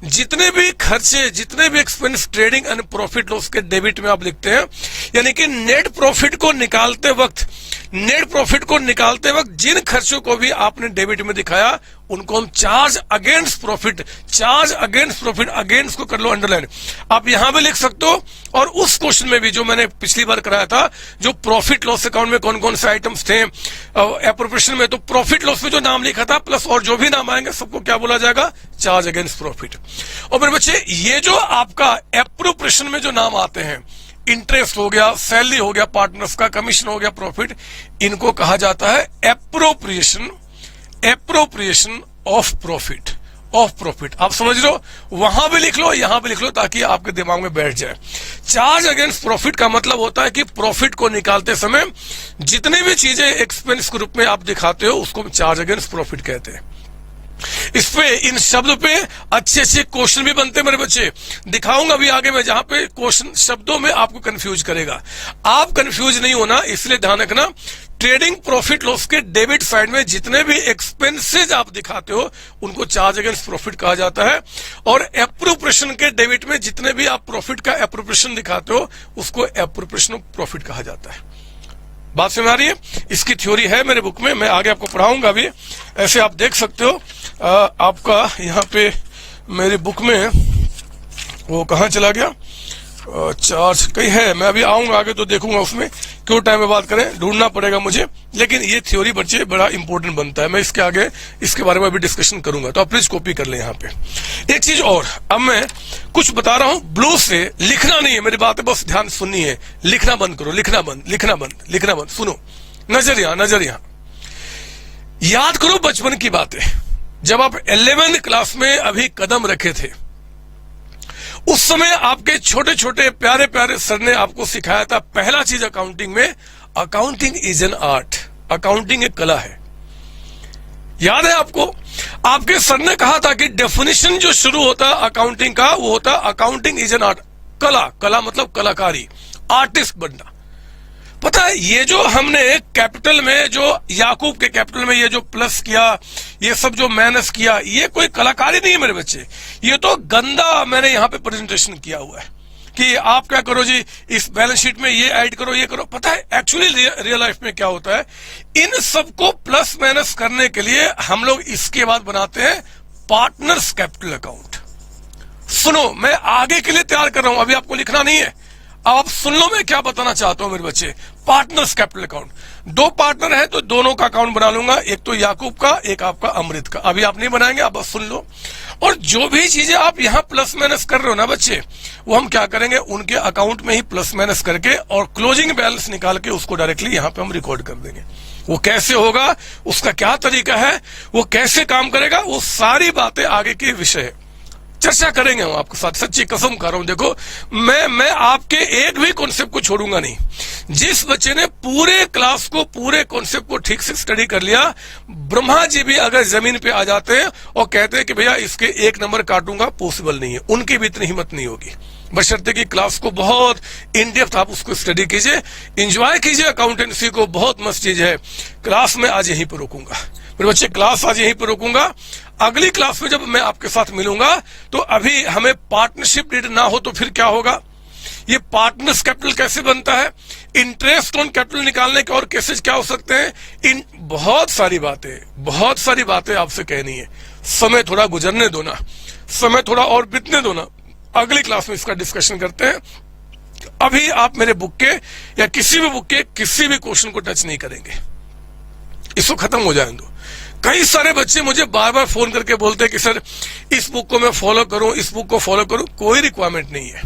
जितने भी खर्चे, जितने भी expense trading and profit loss के डेबिट में आप लिखते हैं, यानी कि नेट प्रॉफिट को निकालते वक्त जिन खर्चों को भी आपने डेबिट में दिखाया, उनको हम चार्ज अगेंस्ट प्रॉफिट अगेंस्ट को कर लो अंडरलाइन। आप यहां भी लिख सकते हो, और उस क्वेश्चन में भी जो मैंने पिछली बार कराया था, जो प्रॉफिट लॉस अकाउंट में कौन कौन से आइटम्स थे एप्रोप्रिएशन में, तो प्रॉफिट लॉस में जो नाम लिखा था प्लस और जो भी नाम आएंगे सबको क्या बोला जाएगा, चार्ज अगेंस्ट प्रॉफिट। और मेरे बच्चे, ये जो आपका एप्रोप्रिएशन में जो नाम आते हैं, इंटरेस्ट हो गया, सैलरी हो गया, पार्टनर्स का कमीशन हो गया, प्रॉफिट, इनको कहा जाता है एप्रोप्रिएशन ऑफ प्रॉफिट। आप समझ रहे हो, वहां भी लिख लो, यहां भी लिख लो, ताकि आपके दिमाग में बैठ जाए। चार्ज अगेंस्ट प्रॉफिट का मतलब होता है कि प्रॉफिट को निकालते समय जितनी भी चीजें एक्सपेंस के रूप में आप दिखाते हो, उसको चार्ज अगेंस्ट प्रॉफिट कहते हैं। इस पे, इन शब्द पे अच्छे क्वेश्चन भी बनते हैं मेरे बच्चे, दिखाऊंगा भी आगे मैं, जहां पे क्वेश्चन शब्दों में आपको कंफ्यूज करेगा। आप कंफ्यूज नहीं होना, इसलिए ध्यान रखना, ट्रेडिंग प्रॉफिट लॉस के डेबिट साइड में जितने भी एक्सपेंसेज आप दिखाते हो, उनको चार्ज अगेंस्ट प्रॉफिट कहा जाता है, और एप्रोप्रिएशन के डेबिट में जितने भी आप प्रॉफिट का एप्रोप्रिएशन दिखाते हो, उसको एप्रोप्रिएशन ऑफ प्रॉफिट कहा जाता है। बात समझ आ रही है? इसकी थ्योरी है मेरे बुक में, मैं आगे आपको पढ़ाऊंगा भी। ऐसे आप देख सकते हो, आपका यहाँ पे मेरी बुक में वो कहाँ चला गया, चार्ज कहीं है, मैं अभी आऊंगा आगे तो देखूंगा उसमें, क्यों टाइम में बात करें, ढूंढना पड़ेगा मुझे। लेकिन ये थ्योरी बच्चे बड़ा इंपॉर्टेंट बनता है, मैं इसके आगे इसके बारे में अभी डिस्कशन करूंगा, तो आप प्लीज कॉपी कर लें यहाँ पे। एक चीज और, अब मैं कुछ बता रहा हूं, ब्लू से लिखना नहीं है, मेरी बातें बस ध्यान सुननी है, लिखना बंद करो, लिखना बंद, सुनो, नजर यहां, याद करो बचपन की बातें, जब आप 11th क्लास में अभी कदम रखे थे, उस समय आपके छोटे छोटे प्यारे प्यारे सर ने आपको सिखाया था, पहला चीज अकाउंटिंग में, accounting is an art, accounting एक कला है। याद है आपको, आपके सर ने कहा था कि डेफिनेशन जो शुरू होता है अकाउंटिंग का, वो होता है अकाउंटिंग इज एन आर्ट, कला मतलब कलाकारी, आर्टिस्ट बनना। पता है, ये जो हमने कैपिटल में, जो याकूब के कैपिटल में ये जो प्लस किया, ये सब जो माइनस किया, ये कोई कलाकारी नहीं है मेरे बच्चे, ये तो गंदा मैंने यहाँ पे प्रेजेंटेशन किया हुआ है कि आप क्या करो जी, इस बैलेंस शीट में ये ऐड करो, ये करो। पता है एक्चुअली रियल लाइफ में क्या होता है, इन सबको प्लस माइनस करने के लिए हम लोग इसके बाद बनाते हैं पार्टनर्स कैपिटल अकाउंट। सुनो, मैं आगे के लिए तैयार कर रहा हूं, अभी आपको लिखना नहीं है, अब आप सुन लो मैं क्या बताना चाहता हूं मेरे बच्चे। पार्टनर्स कैपिटल अकाउंट, दो पार्टनर है तो दोनों का अकाउंट बना लूंगा, एक तो याकूब का, एक आपका अमृत का। अभी आप नहीं बनाएंगे, आप बस सुन लो। और जो भी चीजें आप यहां प्लस माइनस कर रहे हो ना बच्चे, वो हम क्या करेंगे, उनके अकाउंट में ही प्लस माइनस करके और क्लोजिंग बैलेंस निकाल के उसको डायरेक्टली यहां पे हम रिकॉर्ड कर देंगे। वो कैसे होगा, उसका क्या तरीका है, वो कैसे काम करेगा, वो सारी बातें आगे के विषय है, चर्चा करेंगे हम आपके साथ। सच्ची कसम कर रहा हूं, देखो मैं आपके एक भी कॉन्सेप्ट को छोड़ूंगा नहीं। जिस बच्चे ने पूरे क्लास को, पूरे कॉन्सेप्ट को ठीक से स्टडी कर लिया, ब्रह्मा जी भी अगर जमीन पे आ जाते हैं और कहते हैं कि भैया इसके 1 नंबर काटूंगा, पॉसिबल नहीं है, उनकी भी इतनी हिम्मत नहीं होगी। बशर्ते की क्लास को बहुत इन डेप्थ आप उसको स्टडी कीजिए, एंजॉय कीजिए अकाउंटेंसी को, बहुत मस्त चीज है। क्लास में आज यहीं पर रोकूंगा मेरे बच्चे, क्लास आज यहीं पर रोकूंगा। अगली क्लास में जब मैं आपके साथ मिलूंगा, तो अभी हमें पार्टनरशिप डीड ना हो तो फिर क्या होगा, ये पार्टनर्स कैपिटल कैसे बनता है, इंटरेस्ट ऑन कैपिटल निकालने के और केसेस क्या हो सकते हैं, इन बहुत सारी बातें आपसे कहनी है। समय थोड़ा गुजरने दो ना, समय थोड़ा और बीतने दो ना, अगली क्लास में इसका डिस्कशन करते हैं। अभी आप मेरे बुक के या किसी भी बुक के किसी भी क्वेश्चन को टच नहीं करेंगे, इसको खत्म हो जाए दो। कई सारे बच्चे मुझे बार बार फोन करके बोलते हैं कि सर इस बुक को मैं फॉलो करूं, इस बुक को फॉलो करूं। कोई रिक्वायरमेंट नहीं है।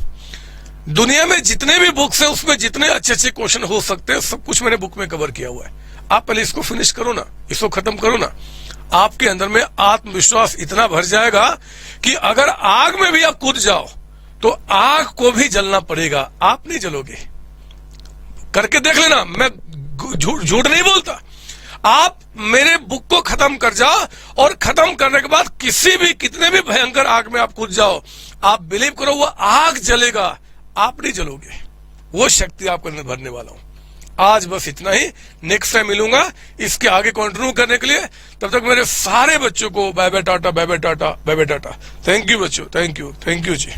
दुनिया में जितने भी बुक्स हैं उसमें जितने अच्छे अच्छे क्वेश्चन हो सकते हैं सब कुछ मैंने बुक में कवर किया हुआ है। आप पहले इसको फिनिश करो ना, इसको खत्म करो ना, आपके अंदर में आत्मविश्वास इतना भर जाएगा कि अगर आग में भी आप कूद जाओ तो आग को भी जलना पड़ेगा, आप नहीं जलोगे। करके देख लेना, मैं झूठ नहीं बोलता। आप मेरे बुक को खत्म कर जाओ और खत्म करने के बाद किसी भी कितने भी भयंकर आग में आप कूद जाओ, आप बिलीव करो वो आग जलेगा, आप नहीं जलोगे। वो शक्ति आपके अंदर भरने वाला हूं। आज बस इतना ही, नेक्स्ट टाइम मिलूंगा इसके आगे कंटिन्यू करने के लिए। तब तक मेरे सारे बच्चों को bye bye tata, bye bye tata, bye bye tata. Thank you बच्चों, थैंक यू जी।